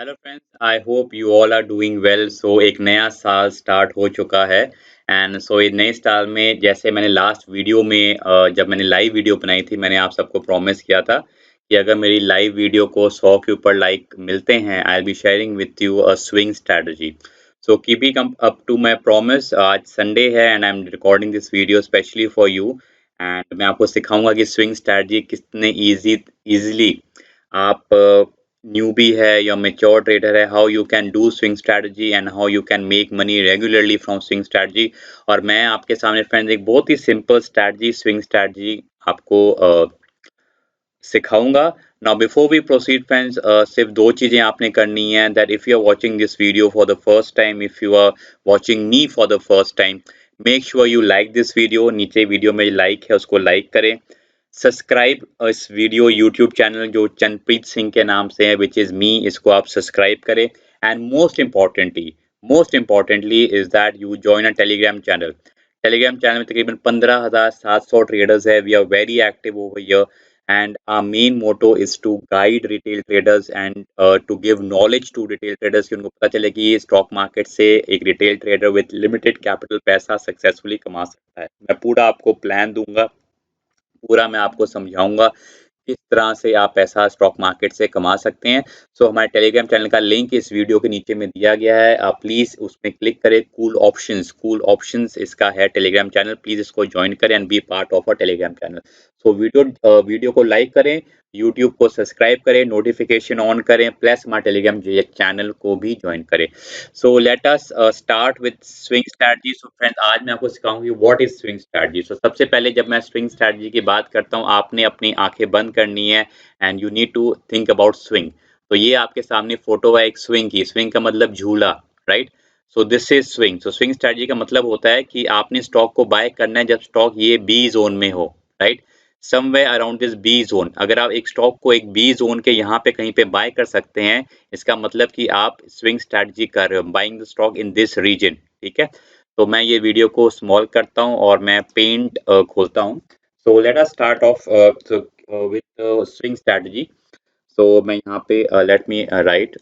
Hello friends, I hope you all are doing well. So एक नया साल start हो चुका है एंड सो इस नए साल में जैसे मैंने लास्ट वीडियो में जब मैंने लाइव वीडियो बनाई थी, मैंने आप सबको प्रॉमिस किया था कि अगर मेरी लाइव वीडियो को 100 के ऊपर लाइक मिलते हैं, I will be sharing with you a swing strategy. So keeping up to my promise, आज संडे है and I am recording this video specially for you. And मैं आपको सिखाऊंगा कि स्विंग स्ट्रैटेजी कितने इजीली आप न्यूबी है या मेच्योर ट्रेडर है, how you can do swing strategy and how you can make money regularly from swing strategy. और मैं आपके सामने फ्रेंड्स एक बहुत ही सिंपल स्ट्रैटेजी, स्विंग स्ट्रैटेजी आपको सिखाऊंगा। Now before we proceed friends, सिर्फ दो चीजें आपने करनी है। That if you are watching this video for the first time, if you are watching me for the first time, make sure you like this video. नीचे video में like है उसको लाइक करें। सब्सक्राइब इस वीडियो यूट्यूब चैनल जो चंदप्रीत सिंह के नाम से है, विच इज़ मी, इसको आप सब्सक्राइब करें। And most importantly is that you join a Telegram channel. Telegram channel में तकरीबन 15,700 ट्रेडर्स है। We are very active over here and our main motto is to guide retail traders and to give knowledge to retail traders कि उनको पता चले कि ये stock market से एक retail trader with limited capital पैसा सक्सेसफुली कमा सकता है। मैं पूरा आपको प्लान दूंगा, पूरा मैं आपको समझाऊंगा किस तरह से आप पैसा स्टॉक मार्केट से कमा सकते हैं। सो हमारे टेलीग्राम चैनल का लिंक इस वीडियो के नीचे में दिया गया है, आप प्लीज़ उसमें क्लिक करें। कूल ऑप्शंस इसका है टेलीग्राम चैनल, प्लीज़ इसको ज्वाइन करें and be part of a Telegram channel. So video को लाइक करें, यूट्यूब को सब्सक्राइब करें, नोटिफिकेशन ऑन करें, प्लस हमारे टेलीग्राम चैनल को भी ज्वाइन करें। So let us start with swing strategy. So friends, आज मैं आपको सिखाऊंगी what is swing strategy. So सबसे पहले जब मैं स्विंग स्ट्रैटेजी की बात करता हूं, आपने अपनी आंखें बंद करनी है and you need to think about swing. तो ये आपके सामने फोटो है एक स्विंग की। स्विंग का मतलब झूला, right? So this is swing. So swing strategy का मतलब होता है कि आपने स्टॉक को बाय करना है जब स्टॉक ये बी जोन में हो, right? Somewhere around this B zone. अगर आप एक स्टॉक को एक बी जोन के यहाँ पे कहीं पे बाय कर सकते हैं, इसका मतलब कि आप स्विंग स्ट्रैटेजी कर रहे हो, buying the stock in this region. ठीक है, तो मैं ये वीडियो को स्मॉल करता हूँ और मैं पेंट खोलता हूँ। So let us start off with swing strategy. So मैं यहाँ पे let me write.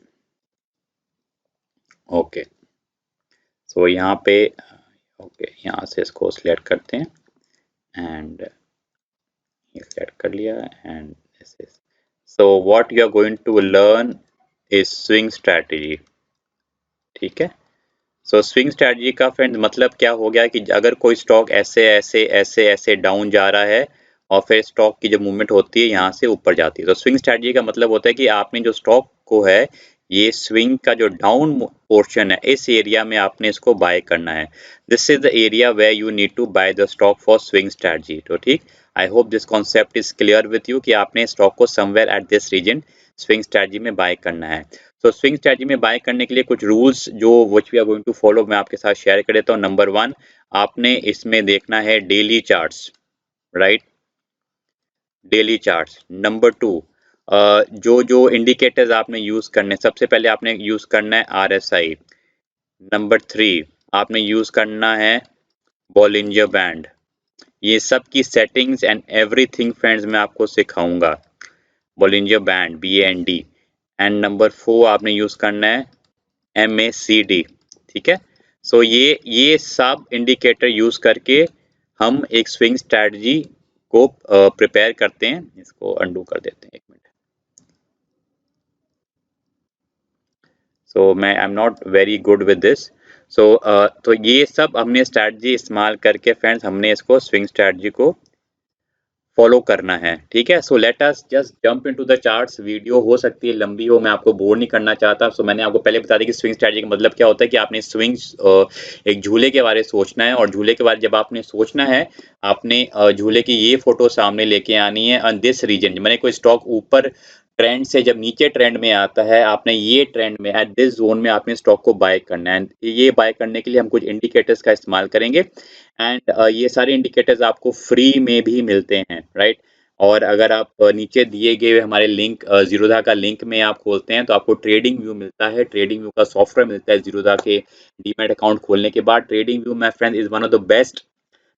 Okay, so यहाँ पे ओके, यहाँ से इसको सिलेक्ट करते हैं एंड ये सेट कर लिया and this is. So what you are going to learn is swing strategy. ठीक है, सो स्विंग स्ट्रैटेजी का फ्रेंड मतलब क्या हो गया कि अगर कोई स्टॉक ऐसे ऐसे ऐसे ऐसे डाउन जा रहा है और फिर स्टॉक की जो मूवमेंट होती है यहाँ से ऊपर जाती है, तो स्विंग स्ट्रैटेजी का मतलब होता है कि आपने जो स्टॉक को है, ये स्विंग का जो डाउन पोर्शन है, इस एरिया में आपने इसको बाय करना है। This is the area where you need to buy the stock for swing strategy. तो ठीक, I hope this concept is clear with you कि आपने स्टॉक को somewhere at this region swing strategy में बाय करना है। तो स्विंग स्ट्रैटेजी में बाय करने के लिए कुछ रूल्स जो which we are going to follow, मैं आपके साथ शेयर कर देता हूँ। नंबर 1, आपने इसमें देखना है daily charts, right? Daily charts. Number 2, जो जो इंडिकेटर्स आपने यूज करने, सबसे पहले आपने यूज करना है RSI। नंबर 3, आपने यूज करना है बॉलिंजर बैंड। ये सब की सेटिंग्स एंड एवरीथिंग फ्रेंड्स मैं आपको सिखाऊंगा। Bollinger band, BAND। And number 4, आपने यूज करना है MACD। ठीक है, सो ये सब इंडिकेटर यूज करके हम एक स्विंग स्ट्रैटेजी को प्रिपेयर करते हैं। इसको अंडू कर देते हैं, एक मिनट। सो मैं I am not very good with this. So तो ये सब हमने स्ट्रैटेजी इस्तेमाल करके फ्रेंड्स हमने इसको स्विंग स्ट्रैटेजी को फॉलो करना है। ठीक है, so let us just jump into the charts. Video हो सकती है लंबी हो, मैं आपको बोर नहीं करना चाहता। सो मैंने आपको पहले बता दिया कि स्विंग स्ट्रैटेजी का मतलब क्या होता है कि आपने स्विंग एक झूले के बारे में सोचना है, और झूले के बारे जब आपने सोचना है, आपने झूले की ये फोटो सामने लेके आनी है ऑन दिस रीजन। मैंने कोई स्टॉक ऊपर ट्रेंड से जब नीचे ट्रेंड में आता है, आपने ये ट्रेंड में एट दिस जोन में आपने स्टॉक को बाय करना है। ये बाय करने के लिए हम कुछ इंडिकेटर्स का इस्तेमाल करेंगे एंड ये सारे इंडिकेटर्स आपको फ्री में भी मिलते हैं, राइट? और अगर आप नीचे दिए गए हुए हमारे लिंक जीरोधा का लिंक में आप खोलते हैं तो आपको ट्रेडिंग व्यू मिलता है। ट्रेडिंग व्यू का सॉफ्टवेयर मिलता है जीरोधा के डीमैट अकाउंट खोलने के बाद। Trading view my friend is one of the best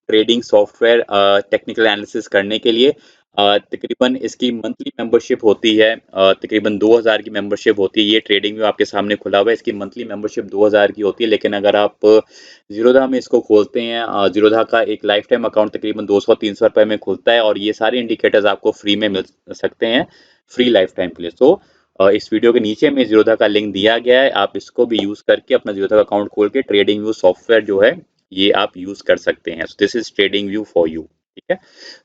trading software technical analysis करने के लिए। तकरीबन इसकी मंथली मेंबरशिप होती है, तकरीबन 2000 की मेंबरशिप होती है। ये ट्रेडिंग व्यू आपके सामने खुला हुआ है, इसकी मंथली मेंबरशिप 2000 की होती है। लेकिन अगर आप ज़ीरोधा में इसको खोलते हैं, ज़ीरोधा का एक लाइफ टाइम अकाउंट तकरीबन 200-300 रुपए में खुलता है और ये सारे इंडिकेटर्स आपको फ्री में मिल सकते हैं, फ्री लाइफ टाइम के लिए। तो इस वीडियो के नीचे में ज़ीरोधा का लिंक दिया गया है, आप इसको भी यूज़ करके अपना ज़ीरोधा का अकाउंट खोल के ट्रेडिंग व्यू सॉफ्टवेयर जो है ये आप यूज़ कर सकते हैं। This is trading view for you. ठीक है।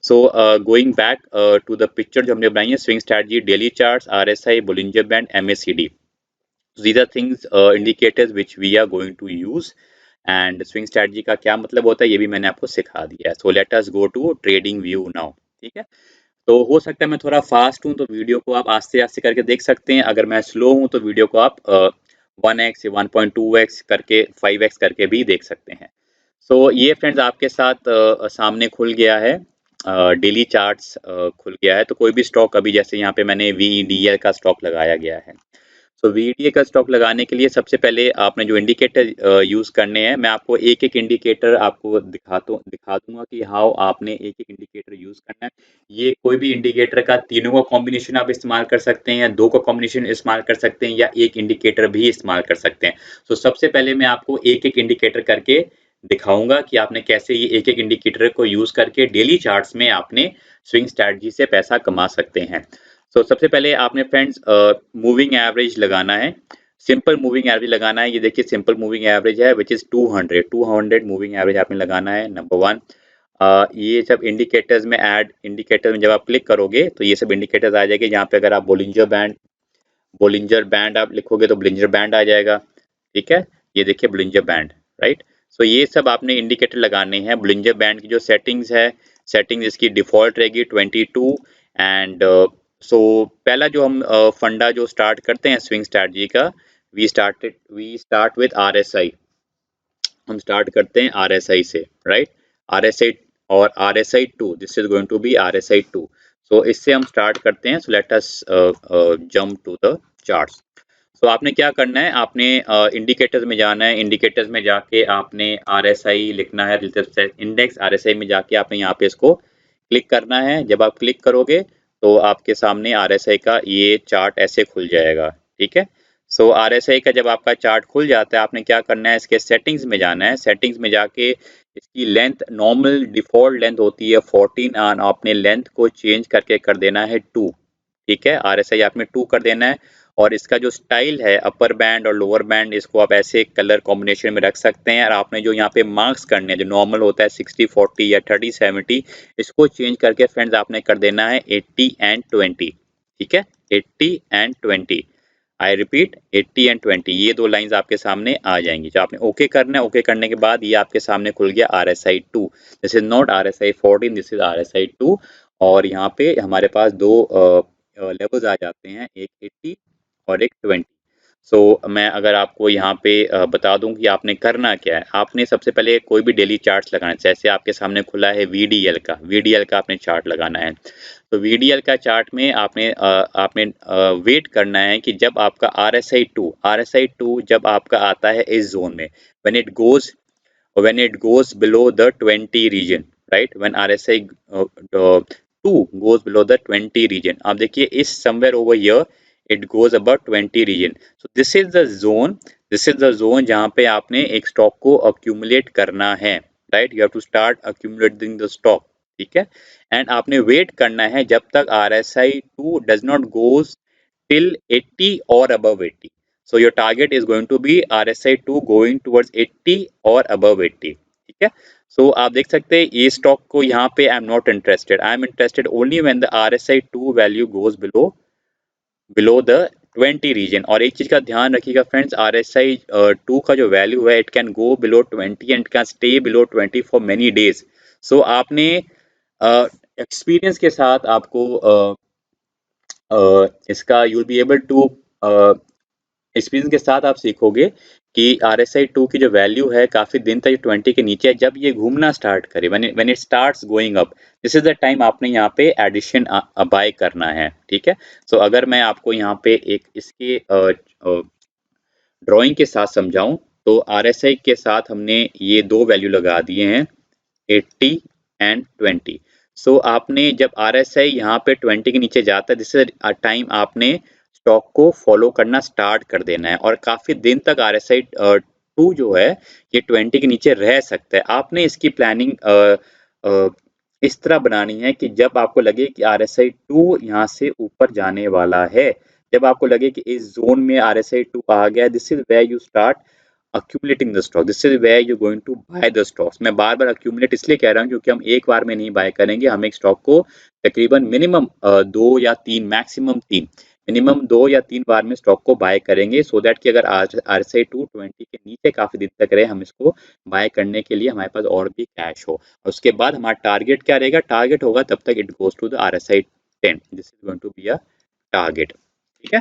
So going back to the picture जो हमने बनाई है, swing strategy, daily charts, RSI, Bollinger band, MACD, these are things indicators which we are going to use। And swing strategy का क्या मतलब होता है ये भी मैंने आपको सिखा दिया है। So let us go to trading view now. ठीक है। तो हो सकता है मैं थोड़ा फास्ट हूँ, तो वीडियो को आप आस्ते आस्ते करके देख सकते हैं। अगर मैं स्लो हूँ तो वीडियो को आप 1x या 1.2x करके 5x करके भी देख सकते हैं। सो ये फ्रेंड्स आपके साथ सामने खुल गया है, डेली चार्ट्स खुल गया है। तो कोई भी स्टॉक अभी जैसे यहाँ पे मैंने VDL का स्टॉक लगाया गया है। सो VDA का स्टॉक लगाने के लिए सबसे पहले आपने जो इंडिकेटर यूज़ करने हैं, मैं आपको एक-एक इंडिकेटर आपको दिखा दूंगा कि हाउ आपने एक-एक इंडिकेटर यूज़ करना है। ये कोई भी इंडिकेटर का तीनों का कॉम्बिनेशन आप इस्तेमाल कर सकते हैं, या दो का कॉम्बिनेशन इस्तेमाल कर सकते हैं, या एक इंडिकेटर भी इस्तेमाल कर सकते हैं। तो सबसे पहले मैं आपको एक-एक इंडिकेटर करके दिखाऊंगा कि आपने कैसे ये एक-एक इंडिकेटर को यूज़ करके डेली चार्ट्स में आपने स्विंग स्ट्रैटेजी से पैसा कमा सकते हैं। तो सबसे पहले आपने फ्रेंड्स मूविंग एवरेज लगाना है, सिंपल मूविंग एवरेज लगाना है। ये देखिए सिंपल मूविंग एवरेज है विच इज़ 200 मूविंग एवरेज आपने लगाना है, नंबर 1। ये सब इंडिकेटर्स में इंडिकेटर में जब आप क्लिक करोगे तो ये सब इंडिकेटर्स आ जाएंगे। यहाँ पे अगर आप बोलिंजर बैंड आप लिखोगे तो बोलिंजर बैंड आ जाएगा। ठीक है। ये देखिए बोलिंजर बैंड, राइट। सो ये सब आपने इंडिकेटर लगाने हैं। बोलिंजर बैंड की जो सेटिंग्स है, सेटिंग इसकी डिफॉल्ट रहेगी 22। एंड सो पहला जो हम फंडा जो स्टार्ट करते हैं स्विंग स्ट्रैटेजी का, वी स्टार्ट विद आरएसआई। हम स्टार्ट करते हैं आरएसआई से, राइट। आरएसआई और RSI 2, this is going to be RSI 2। So इससे हम स्टार्ट करते हैं। So let us jump to the charts. तो आपने क्या करना है, आपने इंडिकेटर्स में जाना है। इंडिकेटर्स में जाके आपने आरएसआई लिखना है, इंडेक्स आरएसआई में जाके आपने यहाँ पे इसको क्लिक करना है। जब आप क्लिक करोगे तो आपके सामने आरएसआई का ये चार्ट ऐसे खुल जाएगा। ठीक है। सो आरएसआई का जब आपका चार्ट खुल जाता है, आपने क्या करना है, इसके सेटिंग्स में जाना है। सेटिंग्स में जाके इसकी लेंथ, नॉर्मल डिफॉल्ट लेंथ होती है 14, और आपने लेंथ को चेंज करके कर देना है 2। ठीक है। आरएसआई आपने 2 कर देना है। और इसका जो स्टाइल है, अपर बैंड और लोअर बैंड, इसको आप ऐसे कलर कॉम्बिनेशन में रख सकते हैं। और आपने जो यहाँ पे मार्क्स करने हैं, जो नॉर्मल होता है 60-40 या 30-70, इसको चेंज करके फ्रेंड्स आपने कर देना है 80 एंड 20। ठीक है। 80 एंड 20, आई रिपीट 80 एंड 20, ये दो लाइंस आपके सामने आ जाएंगी। जो आपने ओके करना है, ओके करने के बाद ये आपके सामने खुल गया RSI 2। This is not RSI 14, this is RSI 2। और यहाँ पे हमारे पास दो लेवल्स आ जाते हैं, एक 80 और एक 20। सो मैं अगर आपको यहाँ पे बता दूं कि आपने करना क्या है, आपने सबसे पहले कोई भी डेली चार्ट्स लगाना है। जैसे आपके सामने खुला है VDL का आपने चार्ट लगाना है। तो VDL का चार्ट में आपने वेट करना है कि जब आपका RSI 2 जब आपका आता है इस जोन में, when it goes below the 20 region, right, when RSI 2 goes below the 20 region, आप देखिए इस somewhere over here it goes above 20 region। so this is the zone जहाँ पे आपने एक स्टॉक को accumulate करना है, right, you have to start accumulating the stock। ठीक है। एंड आपने वेट करना है जब तक RSI 2 does not goes till 80 or above 80। So your target is going to be RSI 2 going towards 80 or above 80। ठीक है। So आप देख सकते हैं ये स्टॉक को यहाँ पे I am not interested, I am interested only when the RSI 2 value goes below the 20 region. और एक चीज का ध्यान रखिएगा फ्रेंड्स, RSI 2 का जो वैल्यू है, it can go below 20 and can stay below 20 for many days. So आपने एक्सपीरियंस के साथ आपको इसका you'll be able to experience के साथ आप सीखोगे कि RSI 2 की जो वैल्यू है काफी दिन तक 20 के नीचे है। जब ये घूमना स्टार्ट करे, when it starts going up, this is the time आपने यहाँ पे एडिशन बाय करना है। ठीक है। सो अगर मैं आपको यहाँ पे एक इसके ड्राइंग के साथ समझाऊं, तो RSI के साथ हमने ये दो वैल्यू लगा दिए हैं, 80 एंड 20। सो आपने जब RSI यहाँ पे 20 के नीचे जाता है, दिस इज टाइम आपने स्टॉक को फॉलो करना स्टार्ट कर देना है, और काफी दिन तक RSI 2 जो है ये 20 के नीचे रह सकता है। आपने इसकी प्लानिंग इस तरह बनानी है कि जब आपको लगे कि RSI 2 यहाँ से ऊपर जाने वाला है, जब आपको लगे कि इस जोन में RSI 2 आ गया, this is where you start accumulating the stock. This is where you're going to buy the stocks. मैं बार बार accumulate इसलिए कह रहा हूँ क्योंकि हम एक बार में नहीं बाय करेंगे, हम एक स्टॉक को तकरीबन मिनिमम 2 या 3, मैक्सिमम 3, मिनिमम 2 या 3 बार में स्टॉक को बाय करेंगे, सो दैट कि अगर RSI 220 के नीचे काफी दिन तक रहे, हम इसको बाय करने के लिए हमारे पास और भी कैश हो। और उसके बाद हमारा टारगेट क्या रहेगा? टारगेट होगा तब तक it goes to the RSI 10, this is going to be a target. ठीक है,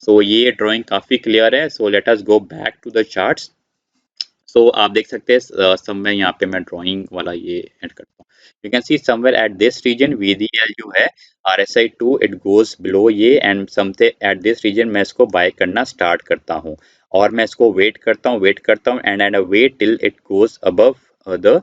सो ये ड्राइंग काफी क्लियर है। So let us go back to the charts. So आप देख सकते हैं समवेयर यहाँ पे मैं ड्राइंग वाला ये ऐड करता हूँ। You can see somewhere at this region VDL जो है RSI 2 इट गोज बिलो ये, and somewhere at this region मैं इसको बाय करना स्टार्ट करता हूँ, और मैं इसको वेट करता हूँ and wait till it goes above the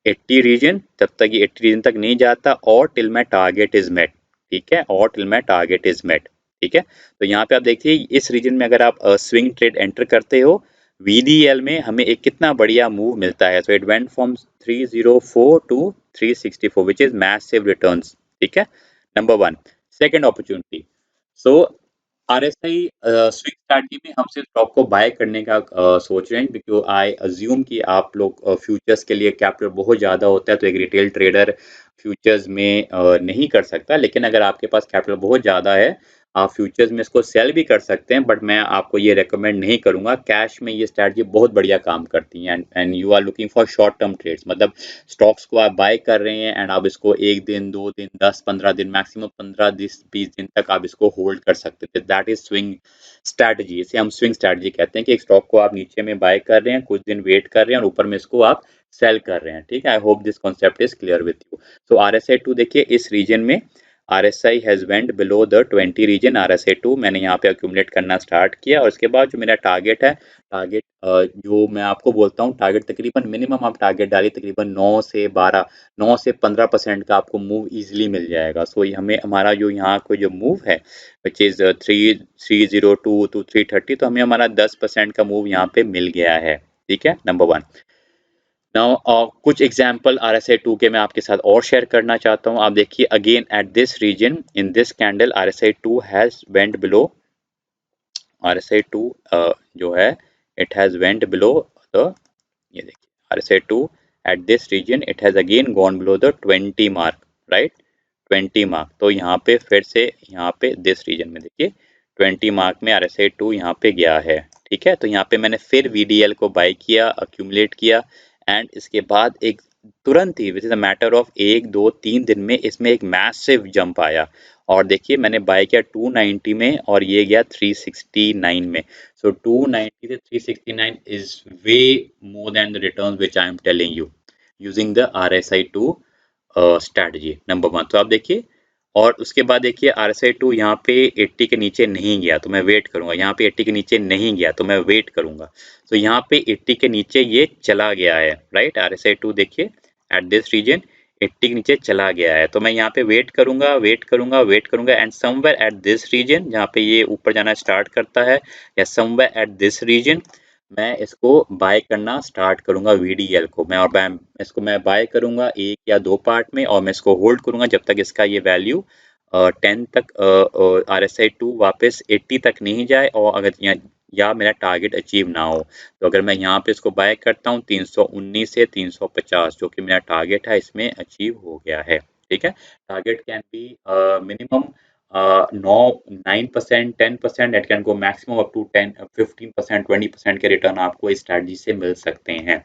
80 region, तब तक ये 80 रीजन तक नहीं जाता, और till my target is met. ठीक है, और till my target is met. ठीक है, तो यहाँ पे आप देखिए इस रीजन में अगर आप स्विंग ट्रेड एंटर करते हो, VDL में हमें एक कितना बढ़िया मूव मिलता है। So it went from 304 to 364 which is massive returns. ठीक है, number one. Second opportunity, so RSI swing strategy में हम सिर्फ स्टॉक को बाय करने का सोच रहे हैं, बिकॉज आई अज्यूम कि आप लोग फ्यूचर्स के लिए कैपिटल बहुत ज़्यादा होता है, तो एक रिटेल ट्रेडर फ्यूचर्स में नहीं कर सकता, लेकिन अगर आपके पास कैपिटल बहुत ज़्यादा है, आप फ्यूचर्स में इसको सेल भी कर सकते हैं, बट मैं आपको ये रेकमेंड नहीं करूंगा। कैश में ये स्ट्रैटेजी बहुत बढ़िया काम करती है, and you are looking for short term trades, मतलब स्टॉक्स को आप बाय कर रहे हैं एंड आप इसको 1 दिन 2 दिन 10-15 दिन मैक्सिमम 15-20 दिन तक आप इसको होल्ड कर सकते थे। दैट इज स्विंग स्ट्रैटेजी, इसे हम स्विंग स्ट्रैटेजी कहते हैं कि एक स्टॉक को आप नीचे में बाय कर रहे हैं, कुछ दिन वेट कर रहे हैं और ऊपर में इसको आप सेल कर रहे हैं। ठीक है, I hope this concept is clear with you. So RSI 2 देखिए इस रीजन में RSI has went below the 20 region, RSI 2 मैंने यहाँ पे अक्यूमुलेट करना स्टार्ट किया, और उसके बाद जो मेरा टारगेट है, टारगेट जो मैं आपको बोलता हूँ टारगेट, तकरीबन मिनिमम आप टारगेट डालिए तकरीबन 9 से 12 9 से 15% का आपको मूव इजीली मिल जाएगा। सो हमें हमारा जो यहाँ को जो मूव है विच इज 302 टू 330, तो हमें हमारा 10% का मूव यहाँ पे मिल गया है। ठीक है, नंबर वन। नाउ कुछ एग्जांपल RSI 2 के मैं आपके साथ और शेयर करना चाहता हूँ। आप देखिए again at this region in this candle RSI 2 has went below, RSI 2 जो है it has went below the, ये देखिए RSI 2 at this region it has again gone below the 20 mark, right, 20 mark. तो यहाँ पे फिर से यहाँ पे दिस रीजन में देखिए 20 मार्क में RSI 2 यहाँ पे गया है। ठीक है, तो यहाँ पे मैंने फिर VDL को बाय किया, अक्यूमुलेट किया, एंड इसके बाद एक तुरंत ही which is a matter of 1 2 3 दिन में इसमें एक मैसिव जंप आया, और देखिए मैंने बाय किया 290 में और ये गया 369 में। सो 290 से 369 is way more than the returns which I am telling you using the RSI 2 strategy, number one. तो आप देखिए, और उसके बाद देखिए RSI 2 यहाँ पे 80 के नीचे नहीं गया तो मैं वेट करूंगा, यहाँ पे 80 के नीचे नहीं गया तो मैं वेट करूंगा। तो यहाँ पे 80 के नीचे ये चला गया है, राइट, RSI 2 देखिए एट दिस रीजन 80 के नीचे चला गया है, तो मैं यहाँ पे वेट करूंगा, and somewhere at this region जहाँ पे ये ऊपर जाना स्टार्ट करता है, या समवेयर एट दिस रीजन मैं इसको बाय करना स्टार्ट करूंगा VDL को, मैं, और मैं इसको मैं बाय करूंगा 1 या 2 पार्ट में, और मैं इसको होल्ड करूंगा जब तक इसका ये वैल्यू 10 तक RSI 2 वापस 80 तक नहीं जाए, और अगर या मेरा टारगेट अचीव ना हो। तो अगर मैं यहाँ पे इसको बाय करता हूँ 319 से 350 जो कि मेरा टारगेट है, इसमें अचीव हो गया है। ठीक है, target can be minimum 9% 10%, it can go maximum up to 10 15% 20% के रिटर्न आपको इस स्ट्रैटेजी से मिल सकते हैं।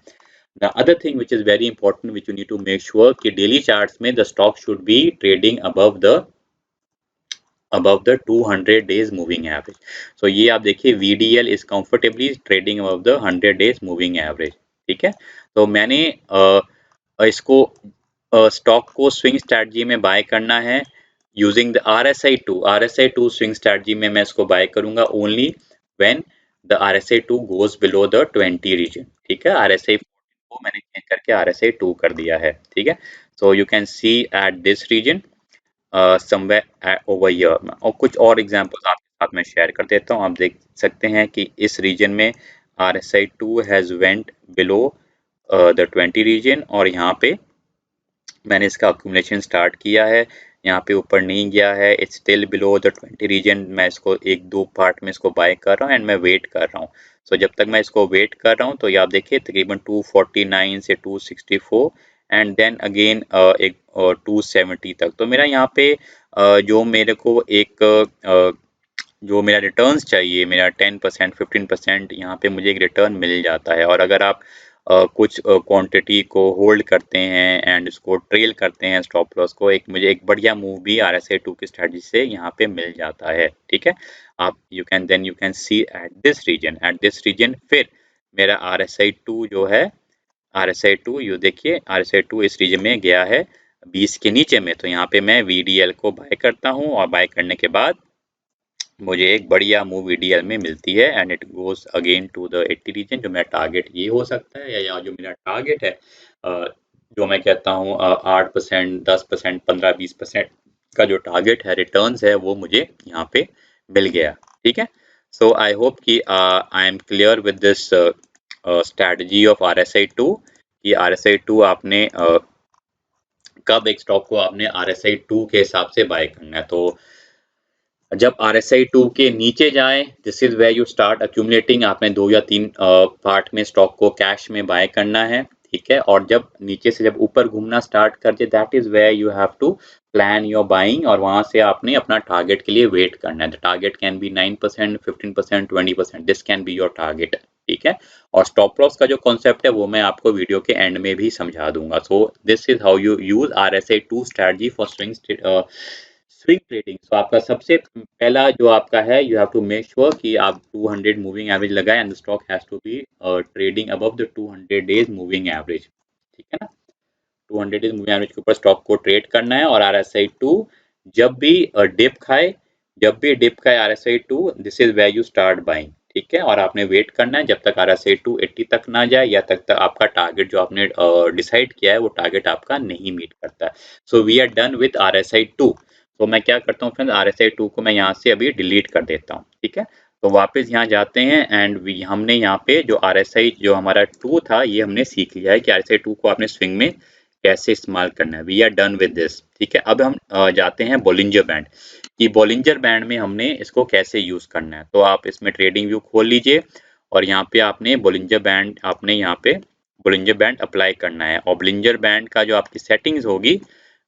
The other thing which is very important which you need to make sure कि डेली चार्ट्स में the stock should be trading above the 200 days moving average। so ये आप देखिए VDL is comfortably trading above the 100 days moving average। ठीक है, तो मैंने इसको स्टॉक को स्विंग स्ट्रैटेजी में बाय करना है using the RSI 2 swing strategy में मैं इसको बाय करूंगा only when the RSI 2 goes below the 20 region. ठीक है, RSI वो मैंने चेंज करके RSI 2 कर दिया है, ठीक है। So you can see at this region somewhere over here, और कुछ और एग्जांपल्स आपके साथ मैं शेयर कर देता हूँ। आप देख सकते हैं कि इस रीजन में RSI 2 has went below the 20 region, और यहाँ पे मैंने इसका अक्यूमुलेशन स्टार्ट किया है, यहाँ पे ऊपर नहीं गया है, it's still below the 20 region. मैं इसको एक दो पार्ट में इसको बाय कर रहा हूँ एंड मैं वेट कर रहा हूँ। सो जब तक मैं इसको वेट कर रहा हूँ तो ये आप देखिए तकरीबन 249 से 264 एंड देन अगेन एक 270 तक। तो मेरा यहाँ पे जो मेरे को एक जो मेरा रिटर्न्स चाहिए, मेरा 10% 15% यहाँ पे मुझे एक रिटर्न मिल जाता है। और अगर आप कुछ क्वांटिटी को होल्ड करते हैं एंड इसको ट्रेल करते हैं स्टॉप लॉस को, एक मुझे एक बढ़िया मूव भी RSI 2 की स्ट्रेटजी से यहाँ पे मिल जाता है, ठीक है। आप you can see at this region फिर मेरा RSI 2 जो है, RSI 2 यू देखिए RSI 2 इस रीजन में गया है 20 के नीचे में, तो यहाँ पे मैं VDL को बाय करता हूँ और बाय करने के बाद मुझे एक बढ़िया मूव EDL में मिलती है and it goes again to the 80 region. जो मेरा टारगेट ये हो सकता है, या जो मेरा टारगेट है जो मैं कहता हूँ 8%, 10%, 15-20% का जो टारगेट है रिटर्न्स है, वो मुझे यहाँ पे मिल गया, ठीक है। सो आई होप कि I am clear with this strategy of RSI 2 कि RSI 2 आपने कब एक स्टॉक को आपने RSI 2 के हिसाब से बाय करना है। तो जब RSI 2 के नीचे जाए, this is where you start accumulating. आपने 2 या 3 पार्ट में स्टॉक को कैश में बाय करना है, ठीक है। और जब नीचे से जब ऊपर घूमना स्टार्ट कर दे, that is where you have to plan your buying, और वहां से आपने अपना टारगेट के लिए वेट करना है। The target can B 9%, 15%, 20%, this can be your target, ठीक है। और स्टॉप लॉस का जो कॉन्सेप्ट है वो मैं आपको वीडियो के एंड में भी समझा दूंगा। So this is how you use RSI 2 strategy for swing trading. तो आपका सबसे पहला जो आपका है, you have to make sure कि आप 200 मूविंग एवरेज लगाए and the stock has to be trading above the 200 days moving average, ठीक है ना। 200 डेज मूविंग एवरेज के ऊपर स्टॉक को ट्रेड करना है। और RSI 2 जब भी डिप खाए, RSI 2 this is where you start buying, ठीक है। और आपने वेट करना है जब तक RSI 2 80 तक ना जाए, या तक आपका टारगेट जो आपने डिसाइड किया है वो टारगेट आपका नहीं मीट करता है। So we are done with RSI 2। तो मैं क्या करता हूँ फ्रेंड्स, RSI 2 को मैं यहाँ से अभी डिलीट कर देता हूँ, ठीक है। तो वापस यहाँ जाते हैं एंड हमने यहाँ पे जो RSI जो हमारा 2 था, ये हमने सीख लिया है कि RSI 2 को आपने स्विंग में कैसे इस्तेमाल करना है। We are done with this, ठीक है। अब हम जाते हैं बोलिंजर बैंड कि बोलिंजर बैंड में हमने इसको कैसे यूज करना है। तो आप इसमें ट्रेडिंग व्यू खोल लीजिए और यहाँ पे आपने बोलिंजर बैंड, आपने यहाँ पे बोलिंजर बैंड अप्लाई करना है। और बोलिंजर बैंड का जो आपकी सेटिंग्स होगी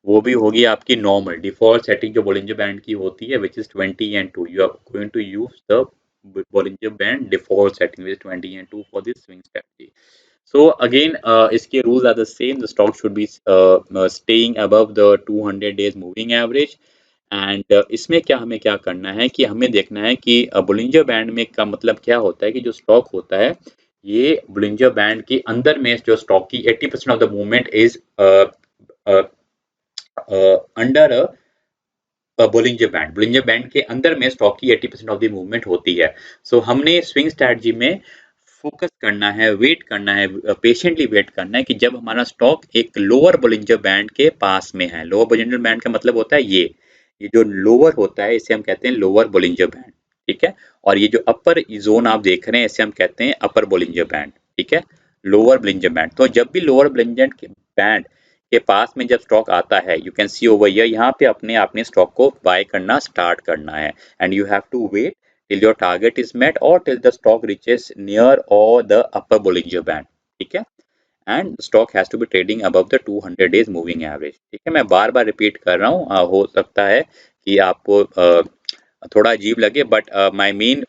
वो भी होगी आपकी नॉर्मल डिफॉल्ट सेटिंग जो बोलिंजर बैंड की होती है, which is 20 and 2। You are going to use the Bollinger band default setting which is 20 and 2 for this swing strategy. So again, इसके rules are the same. The stock should be staying above the 200 days moving average. And इसमें क्या हमें क्या करना है कि हमें देखना है कि बुलिंजर बैंड में का मतलब क्या होता है कि जो स्टॉक होता है, ये बुलिंजर बैंड के अंदर में जो स्टॉक की 80% of the movement is under Bollinger band के अंदर में स्टॉक की 80% ऑफ द मूवमेंट होती है। सो हमने स्विंग स्ट्रैटेजी में फोकस करना है, वेट करना है, पेशेंटली वेट करना है कि जब हमारा स्टॉक एक लोअर बोलिंजर बैंड के पास में है। लोअर बोलिंजर बैंड का मतलब होता है ये जो लोअर होता है इसे हम कहते हैं लोअर बोलिंजर बैंड, ठीक है। और ये जो अपर जोन आप देख रहे हैं इसे हम कहते हैं अपर बोलिंजर बैंड, ठीक है। लोअर बोलिंजर बैंड, तो जब भी लोअर बोलिंजर बैंड के पास में जब स्टॉक आता है, you can C over here, यहाँ पे अपने स्टॉक को बाय करना स्टार्ट करना है and you have to wait till your target is met or till the stock reaches near or the upper Bollinger Band, ठीक है। And stock has to be trading above the 200 days moving average, ठीक है। मैं बार बार repeat कर रहा हूँ, हो सकता है कि आपको थोड़ा अजीब लगे, but my main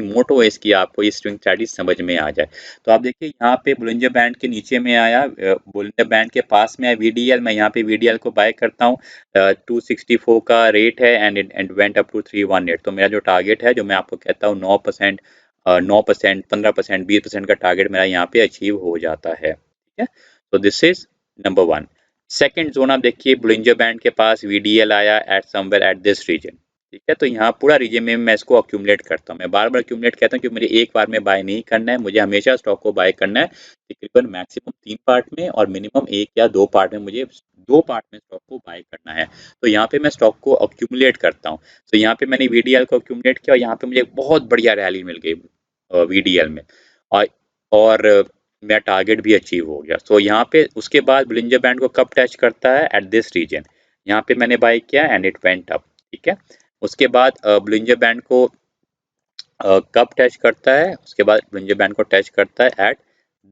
motto is कि आपको ये स्विंग स्ट्रैटेजी समझ में आ जाए। तो आप देखिए यहाँ पे बोलिंजर बैंड के नीचे में आया, बोलिंजर बैंड के पास में आया VDL, मैं यहाँ पे VDL को बाय करता हूँ। 264 का रेट है एंड वेंट अप टू 318। तो मेरा जो टारगेट है, जो मैं आपको कहता हूँ 9%, 9%, 15%, 20% का टारगेट मेरा यहाँ पे अचीव हो जाता है, ठीक है। तो this is number 1। Second zone आप देखिए, बोलिंजर बैंड के पास VDL आया at somewhere at this region, ठीक है। तो यहाँ पूरा रीजन में मैं इसको अक्यूमुलेट करता हूँ, मैं बार बार अक्यूमुलेट कहता हूँ क्योंकि मुझे एक बार में बाय नहीं करना है, मुझे हमेशा स्टॉक को बाय करना है तकरीबन मैक्सिमम 3 पार्ट में और मिनिमम 1 या 2 पार्ट में, मुझे 2 पार्ट में स्टॉक को बाय करना है। तो यहाँ पे मैं स्टॉक को अक्यूमुलेट करता हूँ। तो यहाँ पे मैंने वीडीएल को अक्यूमुलेट किया और यहाँ पे मुझे एक बहुत बढ़िया रैली मिल गई वीडीएल में, और मेरा टारगेट भी अचीव हो गया। सो यहाँ पे उसके बाद बोलिंजर बैंड को कब टच करता है, एट दिस रीजन, यहाँ पे मैंने बाय किया एंड इट वेंट अप। ठीक है। उसके बाद बोलिंजर बैंड को कब टच करता है, उसके बाद बोलिंजर बैंड को टच करता है एट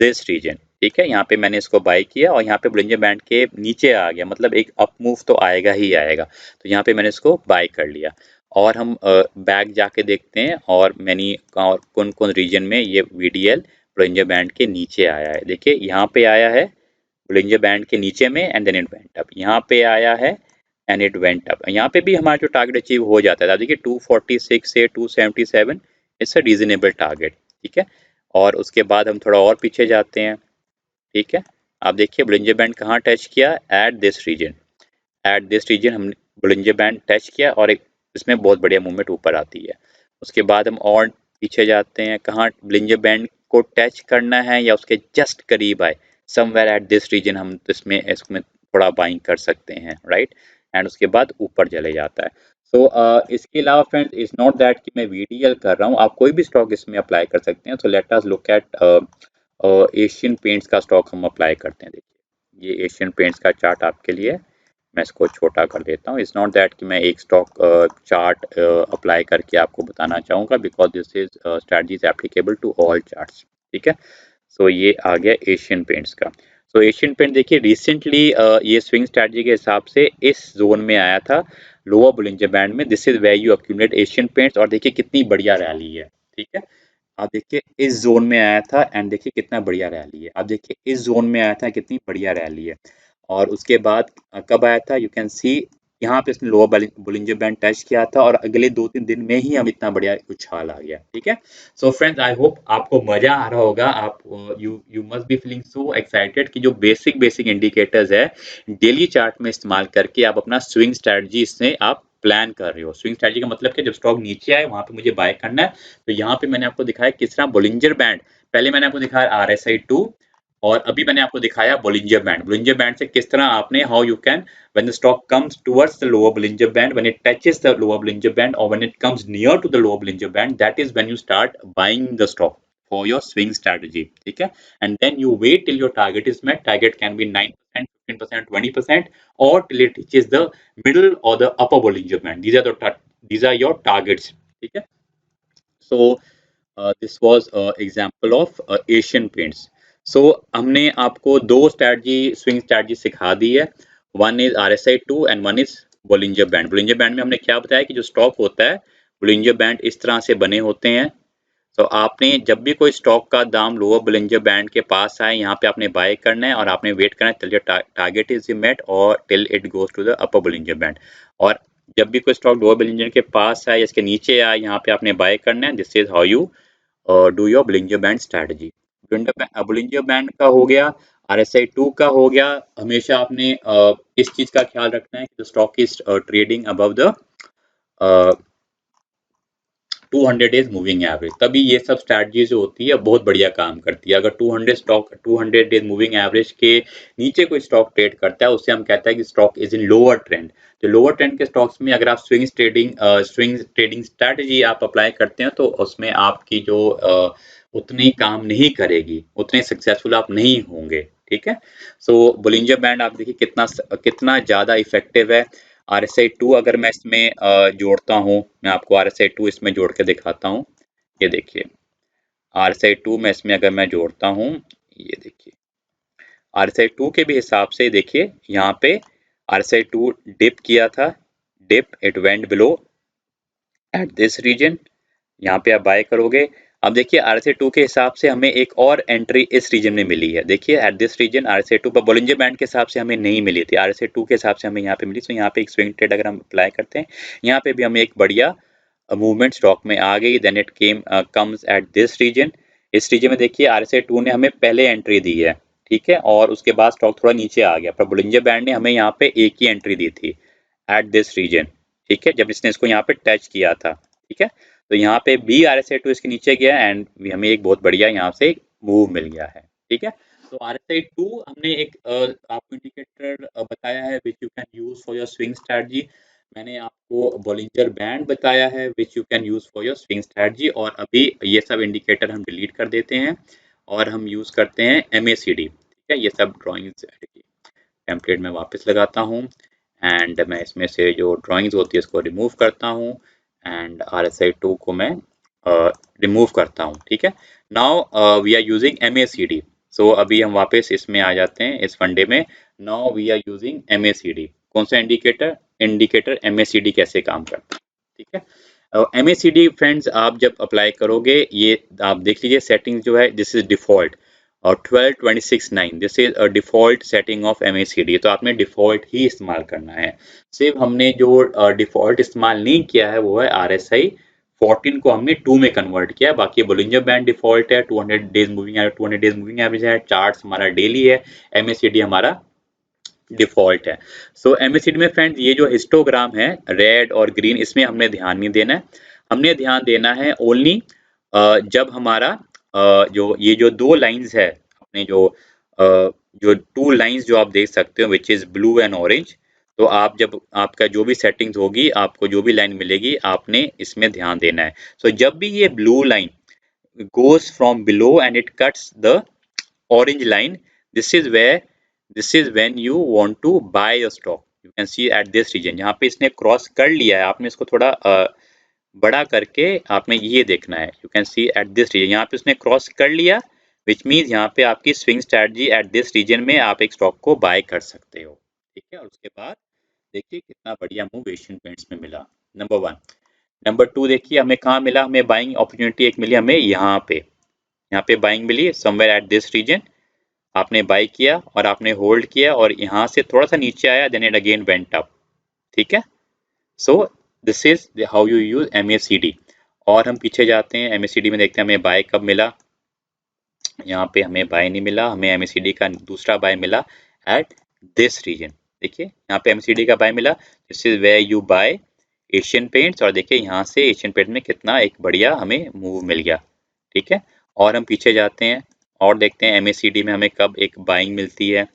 दिस रीजन। ठीक है। यहाँ पे मैंने इसको बाय किया और यहाँ पे बोलिंजर बैंड के नीचे आ गया, मतलब एक अप मूव तो आएगा ही आएगा। तो यहाँ पे मैंने इसको बाय कर लिया और हम बैक जाके देखते हैं और मैंने कौन कौन रीजन में ये वीडीएल बोलिंजर बैंड के नीचे आया है। देखिए यहाँ पे आया है बोलिंजर बैंड के नीचे में and then it went up, यहाँ पे आया है एंड इट वेंट अप। यहाँ पे भी हमारा जो टारगेट अचीव हो जाता है, देखिए 246 से 277 इट्स अ रीजनेबल टारगेट। ठीक है। और उसके बाद हम थोड़ा और पीछे जाते हैं। ठीक है। आप देखिए बोलिंजर बैंड कहाँ टच किया, at this region, at this region हमने बोलिंजर बैंड टच किया और एक इसमें बहुत बढ़िया मूवमेंट ऊपर आती है। उसके बाद हम और पीछे जाते हैं, कहाँ बोलिंजर बैंड को टच करना है या उसके जस्ट करीब आए, समवेयर एट दिस रीजन, हम इसमें इसमें थोड़ा बाइंग कर सकते हैं, राइट। एंड उसके बाद ऊपर चले जाता है। सो इसके अलावा फ्रेंड्स इट्स नॉट दैट कि मैं वीडीएल कर रहा हूँ, आप कोई भी स्टॉक इसमें अप्लाई कर सकते हैं। So let us look at Asian Paints का स्टॉक हम अप्लाई करते हैं। देखिए ये एशियन पेंट्स का चार्ट आपके लिए, मैं इसको छोटा कर देता हूँ। इट्स नॉट दैट कि मैं एक स्टॉक चार्ट अप्लाई करके आपको बताना चाहूँगा, because this is strategy is applicable to all charts. ठीक है। सो ये आ गया एशियन पेंट्स का। सो एशियन पेंट देखिए रिसेंटली ये स्विंग स्ट्रैटेजी के हिसाब से इस जोन में आया था, लोअर बोलिंजर बैंड में। This is where you accumulate Asian Paints, और देखिए कितनी बढ़िया रैली है। ठीक है। आप देखिए इस जोन में आया था एंड देखिए कितना बढ़िया रैली है। आप देखिए इस जोन में आया था, कितनी बढ़िया रैली है। और उसके बाद कब आया था, यू कैन सी यहाँ पे इसने लोअर बोलिंजर बैंड टच किया था और अगले 2-3 दिन में ही हम इतना बढ़िया उछाल आ गया। ठीक है। सो फ्रेंड्स आई होप आपको मजा आ रहा होगा। आप you must be feeling so excited कि जो बेसिक इंडिकेटर्स है डेली चार्ट में इस्तेमाल करके आप अपना स्विंग स्ट्रेटजी इससे आप प्लान कर रहे हो। स्विंग स्ट्रेटजी का मतलब कि जब स्टॉक नीचे आए वहां पे मुझे बाय करना है। तो यहाँ पे मैंने आपको दिखाया किस तरह बोलिंजर बैंड, पहले मैंने आपको दिखाया RSI 2 और अभी मैंने आपको दिखाया बोलिंजर बैंड। बोलिंजर बैंड से किस तरह आपने how you can when the stock comes towards the lower Bollinger Band, when it touches the lower Bollinger Band or when it comes near to the lower Bollinger Band, that is when you start buying the stock for your swing strategy. ठीक है। And then you wait till your target is met. Target can be 9%, 15%, 20% or till it reaches the middle or the upper Bollinger Band. These are your targets. ठीक है। So this was example of Asian Paints. So हमने आपको दो strategy swing strategy सिखा दी है। One is RSI 2 and one is Bollinger band. Bollinger band में हमने क्या बताया कि जो स्टॉक होता है बोलिंजर बैंड इस तरह से बने होते हैं। तो आपने जब भी कोई स्टॉक का दाम लोअर बोलिंजर बैंड के पास आए, यहाँ पे आपने बाय करना है और आपने वेट करना है till your target is met और till it goes to the upper Bollinger band. और जब भी कोई स्टॉक लोअर बोलिंजर के पास आए, इसके नीचे आए, यहाँ पे आपने बाय करना है। This is how you do your Bollinger band strategy. Bollinger band का हो गया, RSI 2 का हो गया। हमेशा आपने इस चीज का ख्याल रखना है कि stock is trading above the 200 days moving average, तभी ये सब स्ट्रैटेजी जो होती है बहुत बढ़िया काम करती है। अगर 200 डेज मूविंग एवरेज के नीचे कोई स्टॉक ट्रेड करता है, उससे हम कहते हैं कि stock is in lower trend. तो लोअर ट्रेंड के स्टॉक्स में अगर आप स्विंग ट्रेडिंग स्ट्रैटेजी आप अप्लाई करते हैं तो उसमें आपकी जो उतनी काम नहीं करेगी, उतने सक्सेसफुल आप नहीं होंगे। ठीक है। सो बोलिंजर बैंड आप देखिए कितना ज्यादा इफेक्टिव है। RSI 2 अगर मैं इसमें जोड़ता हूँ, मैं आपको RSI 2 इसमें जोड़ के दिखाता हूँ। ये देखिए RSI 2 में इसमें अगर मैं जोड़ता हूँ, ये देखिए RSI 2 के भी हिसाब से देखिए यहाँ पे RSI 2 डिप किया था, dip it went below at this region, यहाँ पे आप बाय करोगे। अब देखिए RSI 2 के हिसाब से हमें एक और एंट्री इस रीजन में मिली है। देखिए एट दिस रीजन RSI 2 पर बोलिंजर बैंड के हिसाब से हमें नहीं मिली थी, RSI 2 के हिसाब से हमें यहाँ पे मिली। तो यहाँ पे एक स्विंग ट्रेड अगर हम अप्लाई करते हैं, यहाँ पे भी हमें एक बढ़िया मूवमेंट स्टॉक में आ गई। Then it comes at this region. इस रीजन में देखिए RSI 2 ने हमें पहले एंट्री दी है। ठीक है। और उसके बाद स्टॉक थोड़ा नीचे आ गया, पर बोलिंजर बैंड ने हमें यहाँ पे एक ही एंट्री दी थी एट दिस रीजन। ठीक है, जब इसने इसको यहाँ पे टच किया था। ठीक है, तो यहाँ पे बी RSI 2 इसके नीचे गया एंड हमें एक बहुत बढ़िया यहाँ से मूव मिल गया है। ठीक है, तो RSI 2 हमने एक आपको इंडिकेटर बताया है which you can use for your swing strategy. मैंने आपको बॉलिंजर बैंड बताया है which you can use for your swing strategy. और अभी ये सब इंडिकेटर हम डिलीट कर देते हैं और हम यूज करते हैं MACD। ठीक है, ये सब ड्रॉइंग टेम्पलेट में वापस लगाता हूँ एंड मैं इसमें से जो ड्राइंग्स होती है उसको रिमूव करता हूँ एंड RSI 2 को मैं रिमूव करता हूँ। ठीक है, now we are using MACD। So अभी हम वापस इसमें आ जाते हैं इस फंडे में। Now we are using MACD। कौन सा इंडिकेटर MACD कैसे काम करता है। ठीक है, MACD फ्रेंड्स आप जब अप्लाई करोगे ये आप देख लीजिए सेटिंग जो है दिस इज डिफॉल्ट और 12.26.9 this is a default setting of MACD। तो आपने डिफॉल्ट ही इस्तेमाल करना है। सिर्फ हमने जो डिफॉल्ट इस्तेमाल नहीं किया है वो है RSI 14 को हमने 2 में कन्वर्ट किया है। बाकी बोलिंजर बैंड डिफॉल्ट है, 200 days moving average, 200 days moving average है, चार्ट्स हमारा डेली है, MACD हमारा डिफॉल्ट है। सो MACD में फ्रेंड्स ये जो हिस्टोग्राम है रेड और ग्रीन इसमें हमने ध्यान नहीं देना है। हमने ध्यान देना है ओनली जब हमारा जो ये जो दो लाइंस है अपने जो टू लाइंस जो आप देख सकते हो which is blue and orange. तो आप जब आपका जो भी सेटिंग्स होगी आपको जो भी लाइन मिलेगी आपने इसमें ध्यान देना है। सो जब भी ये blue line goes from below and it cuts the orange line, this is when you want to buy a stock. You can see at this region यहाँ पे इसने क्रॉस कर लिया है, आपने इसको थोड़ा बड़ा करके आपने ये देखना है। You can see at this region यहाँ पे उसने क्रॉस कर लिया विच मीन्स यहाँ पे आपकी swing strategy at this region में आप एक स्टॉक को बाय कर सकते हो। ठीक है, और उसके बाद देखिए कितना बढ़िया मूव एशियन पेंट्स में मिला। नंबर 1। नंबर 2 देखिए हमें कहाँ मिला, हमें बाइंग अपॉर्चुनिटी एक मिली हमें यहाँ पे बाइंग मिली समवेयर एट दिस रीजन। आपने बाई किया और आपने होल्ड किया और यहाँ से थोड़ा सा नीचे आया then it again went up. ठीक है, so this is how you use MACD। और हम पीछे जाते हैं MACD में देखते हैं हमें बाय कब मिला। यहाँ पे हमें बाय नहीं मिला, हमें MACD का दूसरा बाय मिला एट दिस रीजन। देखिए यहाँ पे MACD का बाय मिला, this is where you buy Asian Paints. और देखिए यहाँ से एशियन पेंट में कितना एक बढ़िया हमें मूव मिल गया। ठीक है, और हम पीछे जाते हैं और देखते हैं MACD में हमें कब एक बाइंग मिलती है।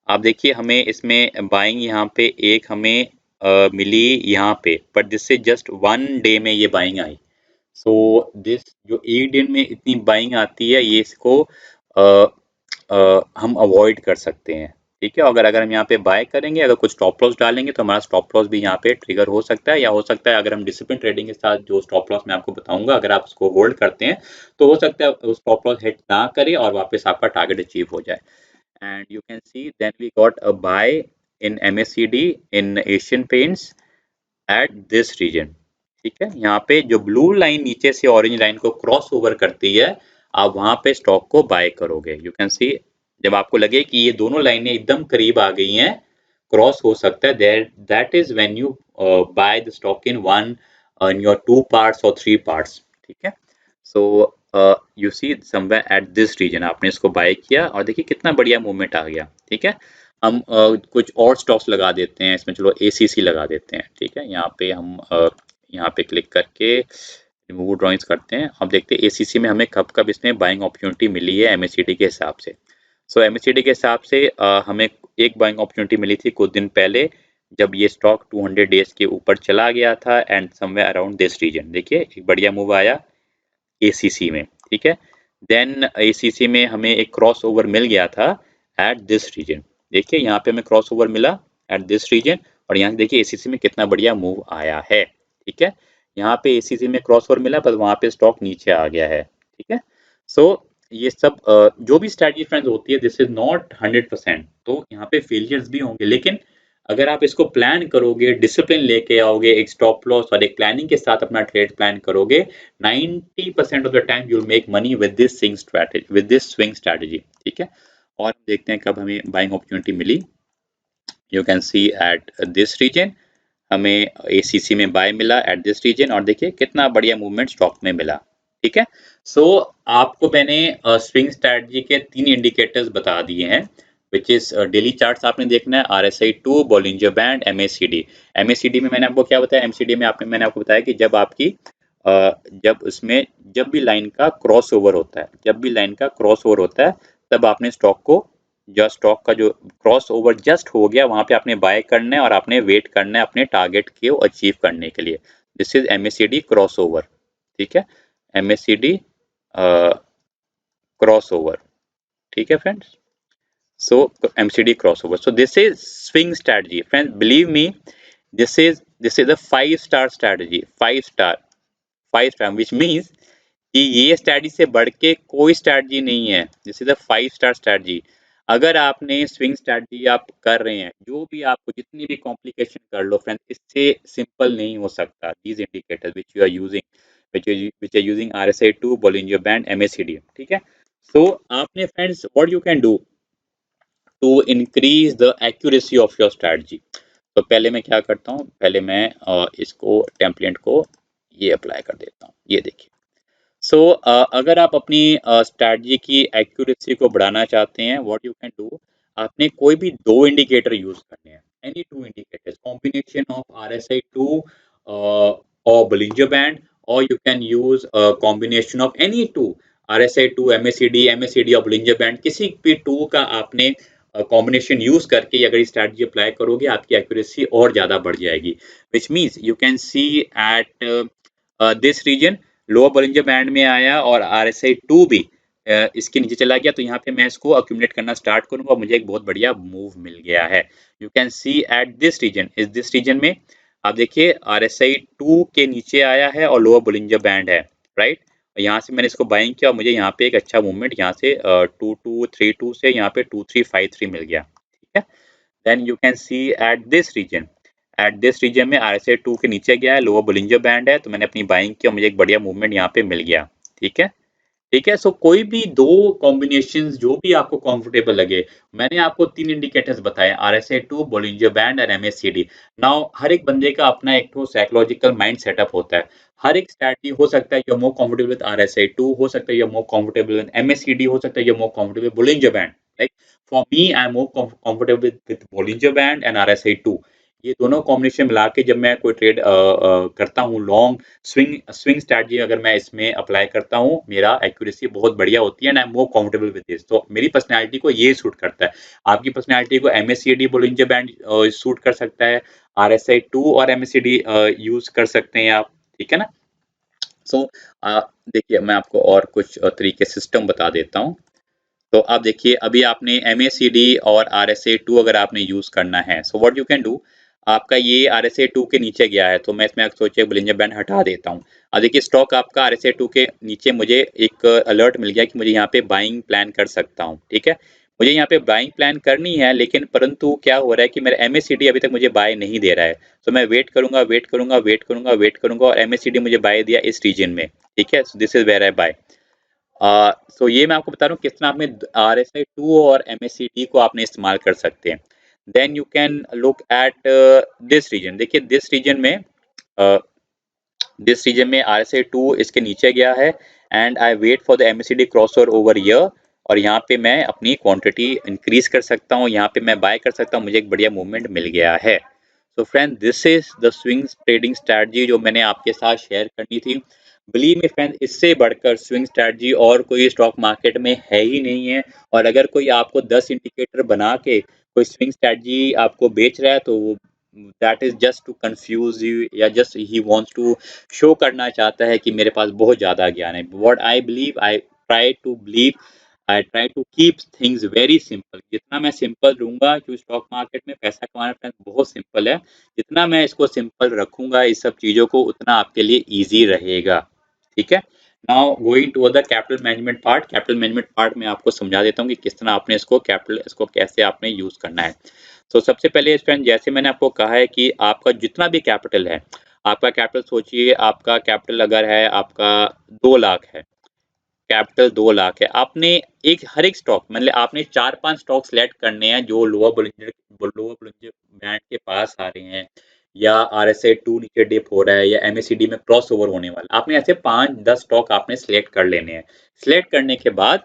आप देखिए हमें इसमें बाइंग यहाँ पे एक हमें मिली यहाँ पे, but this is just 1 day में ये बाइंग आई। सो दिस जो 1 दिन में इतनी बाइंग आती है ये इसको हम अवॉइड कर सकते हैं। ठीक है, अगर हम यहाँ पे बाय करेंगे, अगर कुछ स्टॉप लॉस डालेंगे तो हमारा स्टॉप लॉस भी यहाँ पे ट्रिगर हो सकता है, या हो सकता है अगर हम डिसिप्लिन ट्रेडिंग के साथ जो स्टॉप लॉस मैं आपको बताऊंगा अगर आप उसको होल्ड करते हैं तो हो सकता है स्टॉप लॉस हिट ना करे और वापस आपका टारगेट अचीव हो जाए। And you can see then we got a buy in MACD in Asian Paints at this region। ठीक है, यहाँ पे जो ब्लू लाइन नीचे से ऑरेंज लाइन को क्रॉस ओवर करती है आप वहां पे स्टॉक को बाय करोगे। यू कैन सी जब आपको लगे कि ये दोनों लाइनें एकदम करीब आ गई हैं, क्रॉस हो सकता है, that is when you buy the stock in your 2 parts और 3 पार्ट्स। ठीक है, so you see somewhere at this region आपने इसको बाय किया और देखिए कितना बढ़िया मूवमेंट आ गया। ठीक है, हम कुछ और स्टॉक्स लगा देते हैं इसमें, चलो ACC लगा देते हैं। ठीक है, यहाँ पे हम यहाँ पे क्लिक करके रिमूव ड्राइंग्स करते हैं। अब देखते हैं ACC में हमें कब कब इसमें बाइंग अपॉर्चुनिटी मिली है MACD के हिसाब से। सो MACD के हिसाब से हमें एक बाइंग अपॉर्चुनिटी मिली थी कुछ दिन पहले जब ये स्टॉक 200 डेज के ऊपर चला गया था and somewhere around this region. देखिए एक बढ़िया मूव आया ACC में। ठीक है, देन ACC में हमें एक क्रॉस ओवर मिल गया था एट दिस रीजन। देखिए यहाँ पे हमें क्रॉस ओवर मिला एट दिस रीजन और यहाँ देखिए ACC में कितना बढ़िया मूव आया है। ठीक है, यहाँ पे ACC में क्रॉस ओवर मिला पर वहां पे स्टॉक नीचे आ गया है। ठीक है, सो ये सब जो भी स्ट्रैटेजी फ्रेंड्स होती है दिस इज नॉट 100%, तो यहाँ पे फेलियर्स भी होंगे, लेकिन अगर आप इसको प्लान करोगे, डिसिप्लिन लेके आओगे, एक स्टॉप लॉस और एक प्लानिंग के साथ अपना ट्रेड प्लान करोगे, 90% of the time you will make money with this swing strategy. ठीक है, और देखते हैं कब हमें बाइंग अपॉर्चुनिटी मिली। You can see at this region हमें ACC में बाय मिला एट दिस रीजन और देखिए कितना बढ़िया मूवमेंट स्टॉक में मिला। ठीक है, सो आपको मैंने स्विंग स्ट्रैटेजी के 3 इंडिकेटर्स बता दिए हैं विच इज डेली चार्ट्स आपने देखना है, RSI 2, Bollinger band, MACD। MACD में मैंने आपको क्या बताया, MCD में आपने मैंने आपको बताया कि जब आपकी जब उसमें जब भी लाइन का क्रॉस ओवर होता है, जब भी लाइन का क्रॉस ओवर होता है, तब आपने स्टॉक को, जो स्टॉक का जो क्रॉस ओवर जस्ट हो गया वहां पे आपने बाय करना है और आपने वेट करना है अपने टारगेट को अचीव करने के लिए। This is MACD cross over. ठीक है, MACD क्रॉस ओवर। ठीक है friends, so MCD crossover, so this is swing strategy friends, believe me, this is a 5 star strategy, 5 star, 5 star which means कि ये स्ट्रैटेजी से बढ़ के कोई स्ट्रैटेजी नहीं है। This is a 5 star strategy. अगर आपने स्विंग स्ट्रैटेजी आप कर रहे हैं, जो भी आपको जितनी भी कॉम्प्लिकेशन कर लो फ्रेंड्स, इससे सिंपल नहीं हो सकता। These indicators which you are using, which are using RSI 2, Bollinger band, MACD। ठीक है, सो आपने friends what you can do to increase the accuracy of your strategy. तो पहले मैं क्या करता हूँ, पहले मैं इसको टेम्पलेट को ये अप्लाई कर देता हूँ। ये देखिए, सो अगर आप अपनी स्ट्रैटेजी की एक्यूरेसी को बढ़ाना चाहते हैं, व्हाट यू कैन डू, आपने कोई भी 2 इंडिकेटर यूज करने हैं, any 2 indicators, combination of RSI 2 और बॉलिंजर बैंड, और you can use combination of any 2, RSI 2, MACD और बॉलिंजर बैंड, किसी भी 2 का आपने कॉम्बिनेशन यूज करके अगर स्ट्रैटेजी अप्लाई करोगे, आपकी एक्यूरेसी और ज्यादा बढ़ जाएगी। Which means you can see at this region lower Bollinger band में आया और RSI 2 भी इसके नीचे चला गया, तो यहाँ पे मैं इसको अक्यूमुलेट करना स्टार्ट करूंगा, मुझे एक बहुत बढ़िया मूव मिल गया है। You can see at this region, इस दिस रीजन में आप देखिए RSI 2 के नीचे आया है और लोअर बॉलिंजर बैंड है, राइट। यहाँ से मैंने इसको बाइंग किया और मुझे यहाँ पे एक अच्छा मूवमेंट यहाँ से 2232 से यहाँ पे 2353 मिल गया। ठीक है, then you can see at this region में RSI 2 के नीचे गया है, लोअर बॉलिंजर बैंड है, तो मैंने अपनी बाइंग की और मुझे एक बढ़िया मूवमेंट यहाँ पे मिल गया। ठीक है, ठीक है, सो कोई भी 2 कॉम्बिनेशंस जो भी आपको कंफर्टेबल लगे, मैंने आपको 3 इंडिकेटर्स बताए, RSI 2, बॉलिंजर बैंड और MACD। नाउ हर एक बंदे का अपना एक तो साइकोलॉजिकल माइंड सेटअप होता है। हर एक स्ट्रैटेजी हो सकता है you are more comfortable with RSI 2, हो सकता है you are more comfortable with MACD, हो सकता है you are more comfortable with Bollinger band. Like for me I am more comfortable with Bollinger band and RSI 2। ये दोनों combination मिला के जब मैं कोई ट्रेड करता हूँ, लॉन्ग स्विंग स्विंग स्ट्रैटेजी अगर मैं इसमें अप्लाई करता हूँ, मेरा एक्यूरेसी बहुत बढ़िया होती है and I am more comfortable with this. तो मेरी पर्सनैलिटी को ये सूट करता है। आपकी पर्सनैलिटी को MACD बॉलिंजर बैंड सूट कर सकता है, RSI 2 और MACD यूज कर सकते हैं आप। ठीक है ना, सो देखिए मैं आपको और कुछ तरीके सिस्टम बता देता हूँ। तो आप देखिए, अभी आपने MACD और RSI 2 अगर आपने यूज करना है, सो व्हाट यू कैन डू, आपका ये RSI 2 के नीचे गया है, तो मैं इसमें सोचिए बॉलिंजर बैंड हटा देता हूँ। अब देखिए स्टॉक आपका RSI 2 के नीचे, मुझे एक अलर्ट मिल गया कि मुझे यहाँ पे बाइंग प्लान कर सकता हूँ। ठीक है, मुझे यहाँ पे बाइंग प्लान करनी है, लेकिन परंतु क्या हो रहा है कि मेरा MACD अभी तक मुझे बाय नहीं दे रहा है। तो मैं वेट करूंगा, वेट करूंगा, वेट करूंगा, वेट करूंगा, और MACD मुझे बाय दिया इस रीजन में। ठीक है, this is where I buy. So ये मैं आपको बता रहा हूँ किस तरह आपने RSI 2 और MACD को आपने इस्तेमाल कर सकते हैं। Then you can look at this region. देखिए दिस रीजन में RSI 2 इसके नीचे गया है and I wait for the MACD crossover here, और यहाँ पे मैं अपनी क्वांटिटी इंक्रीज कर सकता हूँ, यहाँ पे मैं बाय कर सकता हूँ, मुझे एक बढ़िया मूवमेंट मिल गया है। So friend, this is the swing trading strategy जो मैंने आपके साथ शेयर करनी थी। बिलीव मी फ्रेंड, इससे बढ़कर स्विंग स्ट्रैटेजी और कोई स्टॉक मार्केट में है ही नहीं है। और अगर कोई आपको 10 इंडिकेटर बना के कोई स्विंग स्ट्रैटेजी आपको बेच रहा है, तो वो that is just to confuse you, या जस्ट ही वांट्स टू शो करना चाहता है कि मेरे पास बहुत ज्यादा ज्ञान है। What I believe, I try to keep things very simple. जितना मैं सिंपल रहूंगा, क्योंकि स्टॉक मार्केट में पैसा कमाना फ्रेंड बहुत सिंपल है, जितना मैं इसको सिंपल रखूंगा इस सब चीजों को, उतना आपके लिए ईजी रहेगा। ठीक है, now going to the capital management part. Capital management part में आपको समझा देता हूँ कि किस तरह आपने इसको कैसे आपने यूज करना है। तो सबसे पहले फ्रेंड, जैसे मैंने आपको कहा है कि आपका जितना भी कैपिटल है, आपका कैपिटल सोचिए, आपका कैपिटल अगर है आपका 2 लाख है, कैपिटल 2 लाख है, आपने हर एक स्टॉक मतलब आपने 4-5 स्टॉक सेलेक्ट करने हैं जो लोअर बॉलिंजर बैंड के पास आ रहे हैं, या RSI 2 नीचे डिप हो रहा है, या MACD में क्रॉस ओवर होने वाला, आपने ऐसे 5-10 स्टॉक आपने सिलेक्ट कर लेने हैं। सिलेक्ट करने के बाद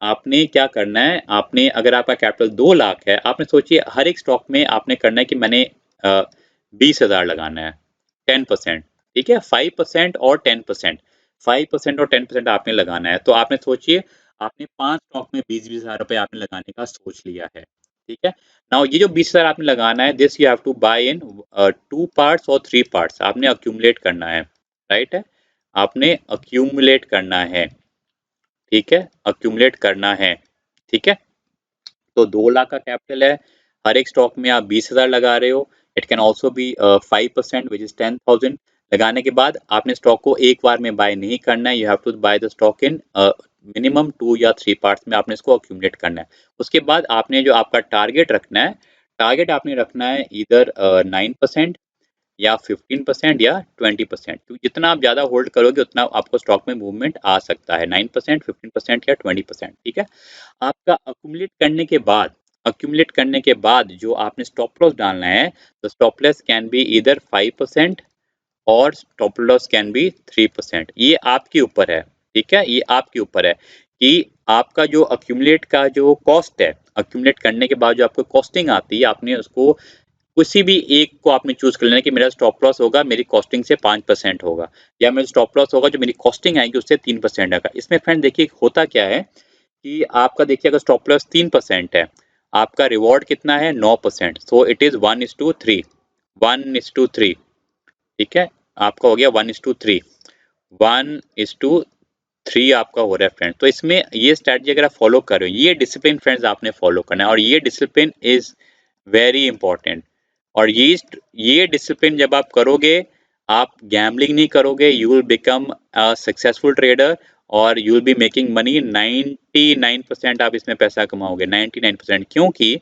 आपने क्या करना है, आपने अगर आपका कैपिटल 2 लाख है, आपने सोचिए हर एक स्टॉक में आपने करना है कि मैंने 20,000 लगाना है, 10%, ठीक है? 5% और 10%, 5% और 10% आपने लगाना है। तो आपने सोचिए, आपने 5 स्टॉक में 20-20 हज़ार रुपए आपने लगाने का सोच लिया है, ठीक है? नाउ ये जो 20,000 आपने लगाना है, this you have to buy in 2 parts और 3 पार्ट्स, आपने एक्यूमुलेट करना है, राइट है? आपने एक्यूमुलेट करना है, ठीक है? एक्यूमुलेट करना है, ठीक है? तो 2 लाख का कैपिटल है, हर एक स्टॉक में आप 20,000 लगा रहे हो, it can also be 5% which is 10,000। लगाने के बाद आपने स्टॉक को एक बार में बाय नहीं करना है, you have to buy the stock in minimum 2 या 3 पार्ट्स में आपने इसको एक्यूमुलेट करना है। उसके बाद आपने जो आपका टारगेट रखना है, टारगेट आपने रखना है ईदर 9% या 15% या 20%, क्योंकि जितना आप ज़्यादा होल्ड करोगे उतना आपको स्टॉक में मूवमेंट आ सकता है, 9%, 15% या 20%, ठीक है? आपका एक्यूमुलेट करने के बाद जो आपने स्टॉप लॉस डालना है, तो stop loss can be either 5% और स्टॉप लॉस कैन बी 3%। ये आपके ऊपर है, ठीक है? ये आपके ऊपर है कि आपका जो एक्यूमुलेट का जो कॉस्ट है, एक्यूमुलेट करने के बाद जो आपको कॉस्टिंग आती है, आपने उसको किसी भी एक को आपने चूज़ कर लेना है कि मेरा स्टॉप लॉस होगा मेरी कॉस्टिंग से 5% होगा, या मेरा स्टॉप लॉस होगा जो मेरी कॉस्टिंग आएगी उससे 3% आएगा। इसमें फ्रेंड देखिए होता क्या है कि आपका देखिए अगर स्टॉप लॉस 3% है, आपका रिवॉर्ड कितना है 9%, सो इट इज़ 1:3, 1:3, ठीक है? आपका हो गया 1:3, 1:3 आपका हो रहा है फ्रेंड। तो इसमें ये स्ट्रैटेजी अगर आप फॉलो कर रहे हो, ये डिसिप्लिन फ्रेंड्स आपने फॉलो करना है, और ये डिसिप्लिन इज़ वेरी इंपॉर्टेंट। और ये डिसिप्लिन जब आप करोगे, आप गैम्बलिंग नहीं करोगे, you will become a successful trader और you will be making money. 99% आप इसमें पैसा कमाओगे, 99%। क्योंकि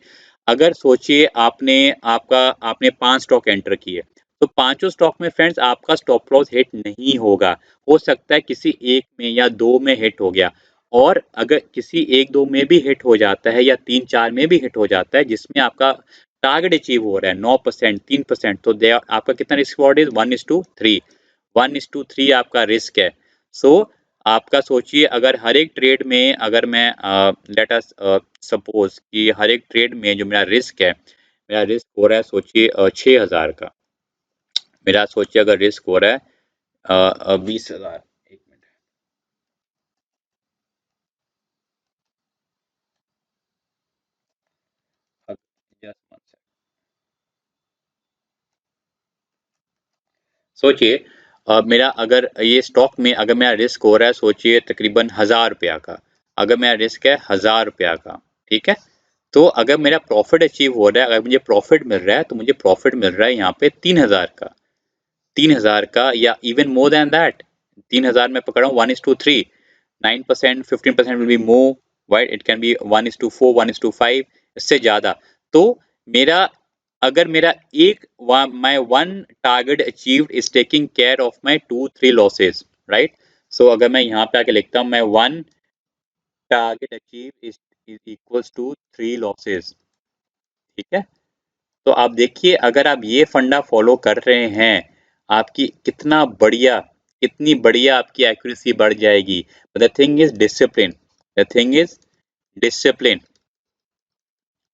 अगर सोचिए आपने 5 स्टॉक एंटर किए, तो पाँचों स्टॉक में फ्रेंड्स आपका स्टॉप लॉस हिट नहीं होगा। हो सकता है किसी एक में या 2 में हिट हो गया, और अगर किसी 1-2 में भी हिट हो जाता है या 3-4 में भी हिट हो जाता है जिसमें आपका टारगेट अचीव हो रहा है 9%, 3%, तो दे आपका कितना रिस्क रिवॉर्ड इज़ 1:3, 1:3 आपका रिस्क है। सो आपका सोचिए अगर हर एक ट्रेड में अगर मैं लेट अस सपोज़ कि हर एक ट्रेड में जो मेरा रिस्क हो रहा है सोचिए 6,000 का। मेरा सोचिए अगर रिस्क हो रहा है 20,000, 1 मिनट। Just one second. सोचिए मेरा अगर ये स्टॉक में अगर मेरा रिस्क हो रहा है सोचिए तकरीबन 1,000 रुपया का, अगर मेरा रिस्क है 1,000 रुपया का, ठीक है? तो अगर मेरा प्रॉफिट अचीव हो रहा है, अगर मुझे प्रॉफिट मिल रहा है, तो मुझे प्रॉफिट मिल रहा है यहाँ पे 3,000 का, 3,000 का या इवन मोर देन दैट। 3,000 मैं पकड़ रहा हूँ 1:3, 9%, 15% will be more, right? It can be 1:4, 1:5, इससे ज़्यादा। तो मेरा अगर मेरा एक my one target achieved is taking care of my 2-3 losses, right? So अगर मैं यहाँ पे आके लिखता हूँ मैं one target achieve is equals to 3 losses, ठीक है? तो आप देखिए अगर आप ये फंडा फॉलो कर रहे हैं, आपकी कितनी बढ़िया आपकी एक्यूरेसी बढ़ जाएगी। The thing is discipline, the thing is discipline.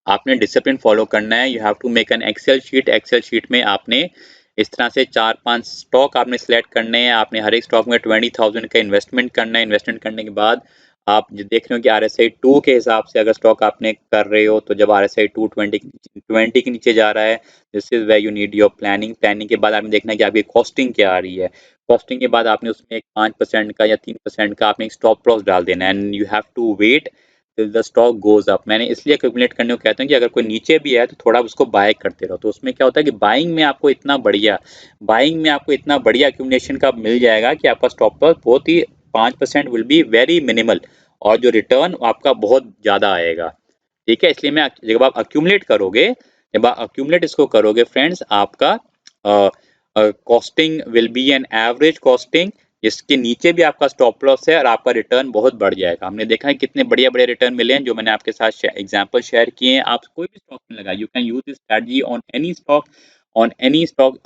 आपने डिसिप्लिन फॉलो करना है। You have to make an Excel sheet. Excel sheet में आपने इस तरह से 4-5 स्टॉक आपने सेलेक्ट करने हैं। आपने हर एक स्टॉक में 20,000 का इन्वेस्टमेंट करना है। इन्वेस्टमेंट करने के बाद आप जो देख रहे हो कि RSI 2 के हिसाब से अगर स्टॉक आपने कर रहे हो, तो जब RSI 2 20 के नीचे जा रहा है, this is where you need your planning. Planning के बाद आपने देखना है कि आपकी कॉस्टिंग क्या आ रही है। कॉस्टिंग के बाद आपने उसमें एक 5% का या 3% का आपने एक स्टॉप लॉस डाल देना है, and you have to wait till the stock goes up. मैंने इसलिए एक्यूमुलेट करने को कहता हूँ कि अगर कोई नीचे भी है तो थोड़ा उसको बाय करते रहो। तो उसमें क्या होता है कि बाइंग में आपको इतना बढ़िया एक्यूमुलेशन का मिल जाएगा कि आपका स्टॉप लॉस बहुत ही 5% विल बी वेरी मिनिमल, और जो रिटर्न आपका बहुत ज़्यादा आएगा, ठीक है? इसलिए मैं जब आप अक्यूमुलेट इसको करोगे फ्रेंड्स, आपका costing will be an average costing, जिसके नीचे भी आपका स्टॉप लॉस है, और आपका रिटर्न बहुत बढ़ जाएगा। हमने देखा है कितने बढ़िया-बढ़िया रिटर्न मिले हैं, जो मैंने आपके साथ एग्जांपल शेयर किए हैं। आप कोई भी स्टॉक में लगाइए, you can use this strategy on any stock,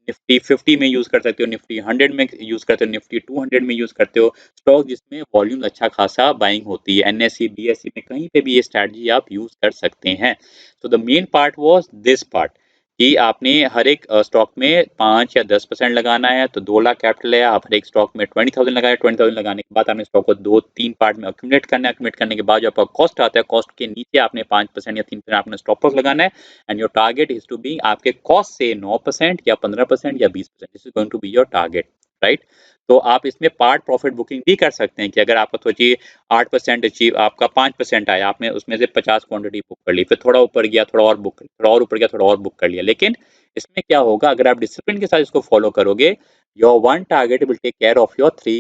Nifty 50 में यूज कर सकते हो, निफ्टी 100 में यूज करते हो, निफ्टी 200 में यूज करते हो, स्टॉक जिसमें वॉल्यूम अच्छा खासा बाइंग होती है। एनएससी बीएससी में कहीं पे भी ये स्ट्रैटेजी आप यूज कर सकते हैं। तो the main part was this part कि आपने हर एक स्टॉक में 5 या 10% लगाना है। तो 2 लाख कैपिटल है, आप हर एक स्टॉक में 20,000 लगाए। 20,000 लगाने के बाद आपने स्टॉक को 2-3 पार्ट में अक्यूमुलेट करना है। अक्यूमुलेट करने के बाद जो आपका कॉस्ट आता है, कॉस्ट के नीचे आपने 5% या 3% आपने स्टॉप लॉस लगाना है। And your target is to be आपके कॉस्ट से 9% या 15% या 20%, this is going to be your target, right. तो आप इसमें पार्ट प्रॉफिट बुकिंग भी कर सकते हैं कि अगर आपका सोचिए 8% अचीव, आपका 5% आया, आपने उसमें से 50 क्वांटिटी बुक कर ली, फिर थोड़ा ऊपर गया थोड़ा और बुक, थोड़ा और ऊपर गया थोड़ा और बुक कर लिया। लेकिन इसमें क्या होगा, अगर आप डिसिप्लिन के साथ इसको फॉलो करोगे, your one target will take care of your three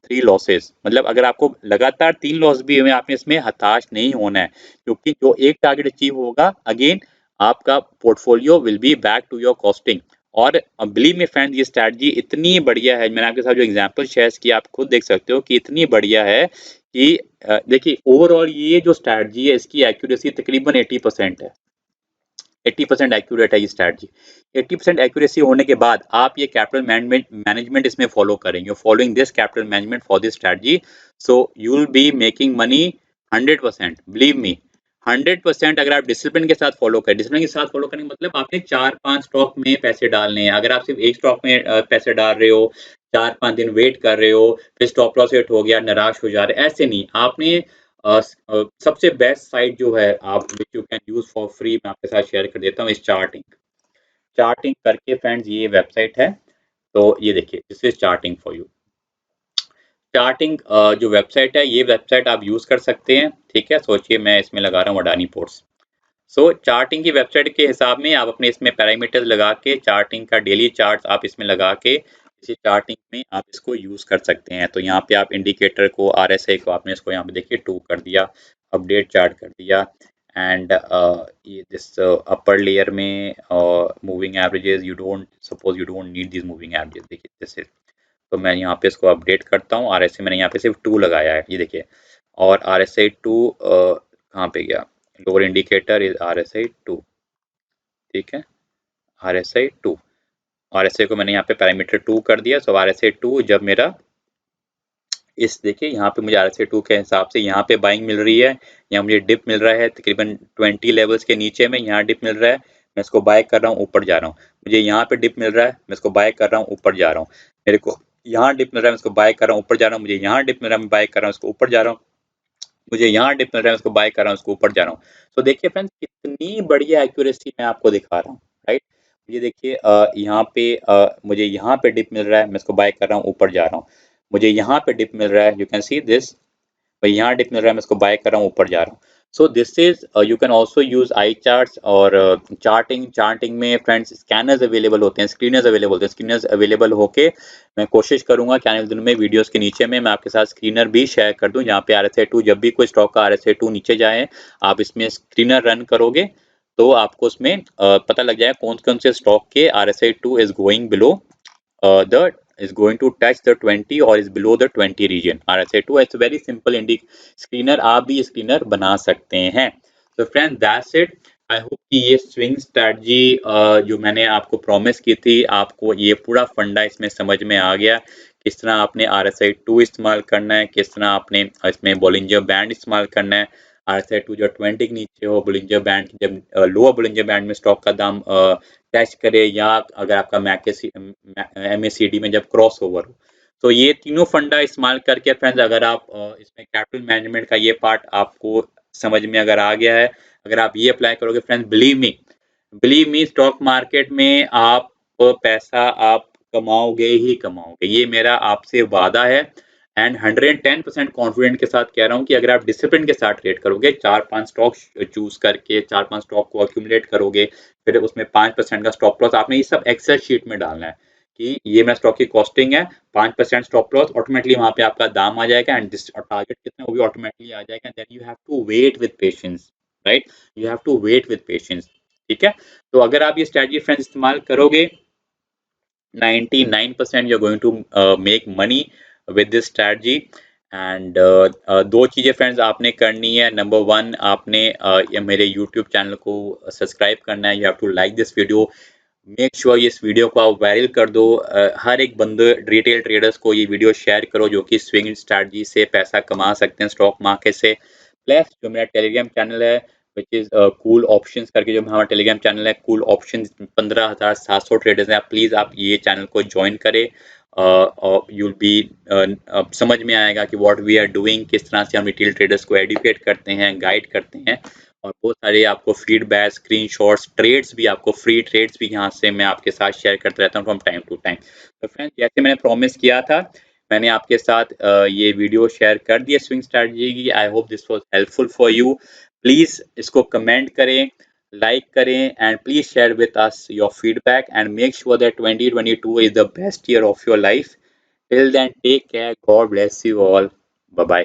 three losses. मतलब अगर आपको लगातार 3 लॉस भी हुए, आपने इसमें हताश नहीं होना है, क्योंकि जो एक टारगेट अचीव होगा, अगेन आपका portfolio will be back to your costing. और बिलीव मी फ्रेंड्स, ये स्ट्रैटेजी इतनी बढ़िया है, मैंने आपके साथ जो एग्जांपल शेयर किया आप खुद देख सकते हो कि इतनी बढ़िया है कि देखिए ओवरऑल ये जो स्ट्रैटेजी है इसकी एक्यूरेसी तकरीबन 80% है। 80% एक्यूरेट है ये स्ट्रैटेजी। 80% एक्यूरेसी होने के बाद आप ये कैपिटल मैनेजमेंट मैनेजमेंट इसमें फॉलो करेंगे, following this capital management for this strategy, so you will be making money 100%, believe me 100%। अगर आप डिसिप्लिन के साथ फॉलो करें, डिसिप्लिन के साथ फॉलो करने का मतलब आपने 4-5 स्टॉक में पैसे डालने हैं। अगर आप सिर्फ एक स्टॉक में पैसे डाल रहे हो, 4-5 दिन वेट कर रहे हो, फिर स्टॉप लॉस हिट हो गया, निराश हो जा रहे, ऐसे नहीं। आपने सबसे बेस्ट साइट जो है आप which you can use for free, मैं आपके साथ शेयर कर देता हूँ, इस चार्टिंग। चार्टिंग करके फ्रेंड्स ये वेबसाइट है। तो ये देखिए, this is charting for you. Charting जो वेबसाइट है, ये वेबसाइट आप यूज कर सकते हैं, ठीक है। सोचिए मैं इसमें लगा रहा हूँ अडानी पोर्ट्स। सो चार्टिंग की वेबसाइट के हिसाब में आप अपने इसमें पैरामीटर्स लगा के चार्टिंग का डेली चार्ट आप इसमें लगा के इसी चार्टिंग में आप इसको यूज कर सकते हैं। तो यहाँ पे आप इंडिकेटर को, आरएसआई को आपने इसको यहाँ पे देखिए 2 कर दिया, अपडेट चार्ट कर दिया, एंड ये दिस अपर लेयर में moving averages, you don't suppose you don't need this moving averages, देखिए जैसे। तो मैं यहाँ पे इसको अपडेट करता हूँ, आरएसआई मैंने यहाँ पे सिर्फ 2 लगाया है, ये देखिए। और आरएसआई 2 कहाँ पे गया, लोअर इंडिकेटर इज आरएसआई 2, ठीक है, आरएसआई 2। आरएसआई को मैंने यहाँ पे पैरामीटर 2 कर दिया। सो आरएसआई 2 जब मेरा इस देखिए यहाँ पे मुझे आरएसआई 2 के हिसाब से यहाँ पे बाइंग मिल रही है, यहाँ मुझे डिप मिल रहा है तकरीबन 20 लेवल्स के नीचे में, यहाँ डिप मिल रहा है, मैं इसको बाय कर रहा हूँ, ऊपर जा रहा हूँ। मुझे यहाँ पे डिप मिल रहा है, मैं इसको बाय कर रहा हूँ, ऊपर जा रहा हूँ। मेरे को यहाँ डिप मिल रहा है, मैं इसको बाय कर रहा हूँ, ऊपर जा रहा हूँ। मुझे यहाँ डिप मिल रहा है, मैं बाय कर रहा हूँ, इसको ऊपर जा रहा हूँ। मुझे यहाँ डिप मिल रहा है, उसको बाय कर रहा हूँ, उसको ऊपर जा रहा हूँ। तो देखिए फ्रेंड्स, कितनी बढ़िया एक्यूरेसी मैं आपको दिखा रहा हूँ, राइट। ये देखिए यहाँ पे मुझे यहाँ पे डिप मिल रहा है, मैं इसको बाय कर रहा हूँ, ऊपर जा रहा हूँ। मुझे यहाँ पे डिप मिल रहा है, यू कैन सी दिस, भाई यहाँ डिप मिल रहा है, मैं इसको बाय कर रहा हूँ, ऊपर जा रहा हूँ। सो this is you can also use I charts और चार्टिंग में फ्रेंड्स स्कैनर्स अवेलेबल होते हैं, स्क्रीनर्स अवेलेबल होते हैं। स्क्रीनर्स अवेलेबल होके मैं कोशिश करूंगा कि आने वाले दिनों में वीडियोस के नीचे में मैं आपके साथ स्क्रीनर भी शेयर कर दूं, जहाँ पे आरएसआई 2 जब भी कोई स्टॉक का आरएसआई 2 नीचे जाए, आप इसमें स्क्रीनर रन करोगे तो आपको उसमें पता लग जाएगा कौन कौन से स्टॉक के RSI 2 is going below the is going to touch the 20 or is below the 20 region RSA2। it's very simple screener, आप भी स्क्रीनर बना सकते हैं। तो friend that's it. I hope कि ये स्विंग स्ट्रैटेजी जो मैंने आपको प्रॉमिस की थी, आपको ये पूरा फंडा इसमें समझ में आ गया। किस तरह आपने RSI2 इस्तेमाल करना है, किस तरह आपने इसमें बोलिंजर बैंड इस्तेमाल करना है। RSI2 जो 20 के नीचे हो, बोलिंजर बैंड जब लोअर बोलिंजर बैंड में स्टॉक का दाम टच करे, या अगर आपका MACD में जब क्रॉस ओवर हो। तो ये तीनों फंडा इस्तेमाल करके फ्रेंड्स, अगर आप इसमें कैपिटल मैनेजमेंट का ये पार्ट आपको समझ में अगर आ गया है, अगर आप ये अप्लाई करोगे friends, believe me stock market में आप पैसा आप कमाओगे ही कमाओगे, ये मेरा आपसे वादा है। एंड 110% कॉन्फिडेंट के साथ कह रहा हूँ कि अगर आप डिसिप्लिन के साथ ट्रेड करोगे, 4-5 स्टॉक चूज करके 4-5 स्टॉक को अक्यूमुलेट करोगे, फिर उसमें 5% का स्टॉप लॉस, आपने ये सब एक्सेल शीट में डालना है कि ये मेरा स्टॉक की कॉस्टिंग है, 5% स्टॉप लॉस, ऑटोमेटिकली वहां पे आपका दाम आ जाएगा, एंड टारगेट कितना वो भी ऑटोमेटिकली आ जाएगा। Then you have to wait with patience, right, you have to wait with patience, ठीक है। तो अगर आप ये स्ट्रेटजी फ्रेंड्स इस्तेमाल करोगे, 99% you're going to make money with this strategy। And दो चीज़ें फ्रेंड्स आपने करनी है। नंबर 1, आपने ये मेरे YouTube चैनल को सब्सक्राइब करना है, you have to like this video. Make sure इस वीडियो को आप वायरल कर दो। हर एक बंदे रिटेल ट्रेडर्स को ये वीडियो शेयर करो जो कि स्विंग स्ट्रैटेजी से पैसा कमा सकते हैं स्टॉक मार्केट से। प्लस जो मेरा टेलीग्राम चैनल है विच इज़ कूल ऑप्शंस करके जो हमारा टेलीग्राम चैनल है, कूल ऑप्शंस 15,700 ट्रेडर्स हैं, आप प्लीज़ आप ये चैनल को ज्वाइन करें। और यूल बी अब समझ में आएगा कि व्हाट वी आर डूइंग, किस तरह से हम रिटेल ट्रेडर्स को एडुकेट करते हैं, गाइड करते हैं। और बहुत सारे आपको फीडबैक, स्क्रीनशॉट्स, ट्रेड्स भी, आपको फ्री ट्रेड्स भी यहाँ से मैं आपके साथ शेयर करता रहता हूँ फ्रॉम टाइम टू टाइम। तो फ्रेंड्स, जैसे मैंने प्रॉमिस किया था, मैंने आपके साथ ये वीडियो शेयर कर दिया स्विंग स्ट्रैटेजी की। आई hope this was helpful for you. Please इसको कमेंट करें, लाइक करें, and please share with us your feedback and make sure that 2022 is the best year of your life. Till then, take care. God bless you all. Bye bye.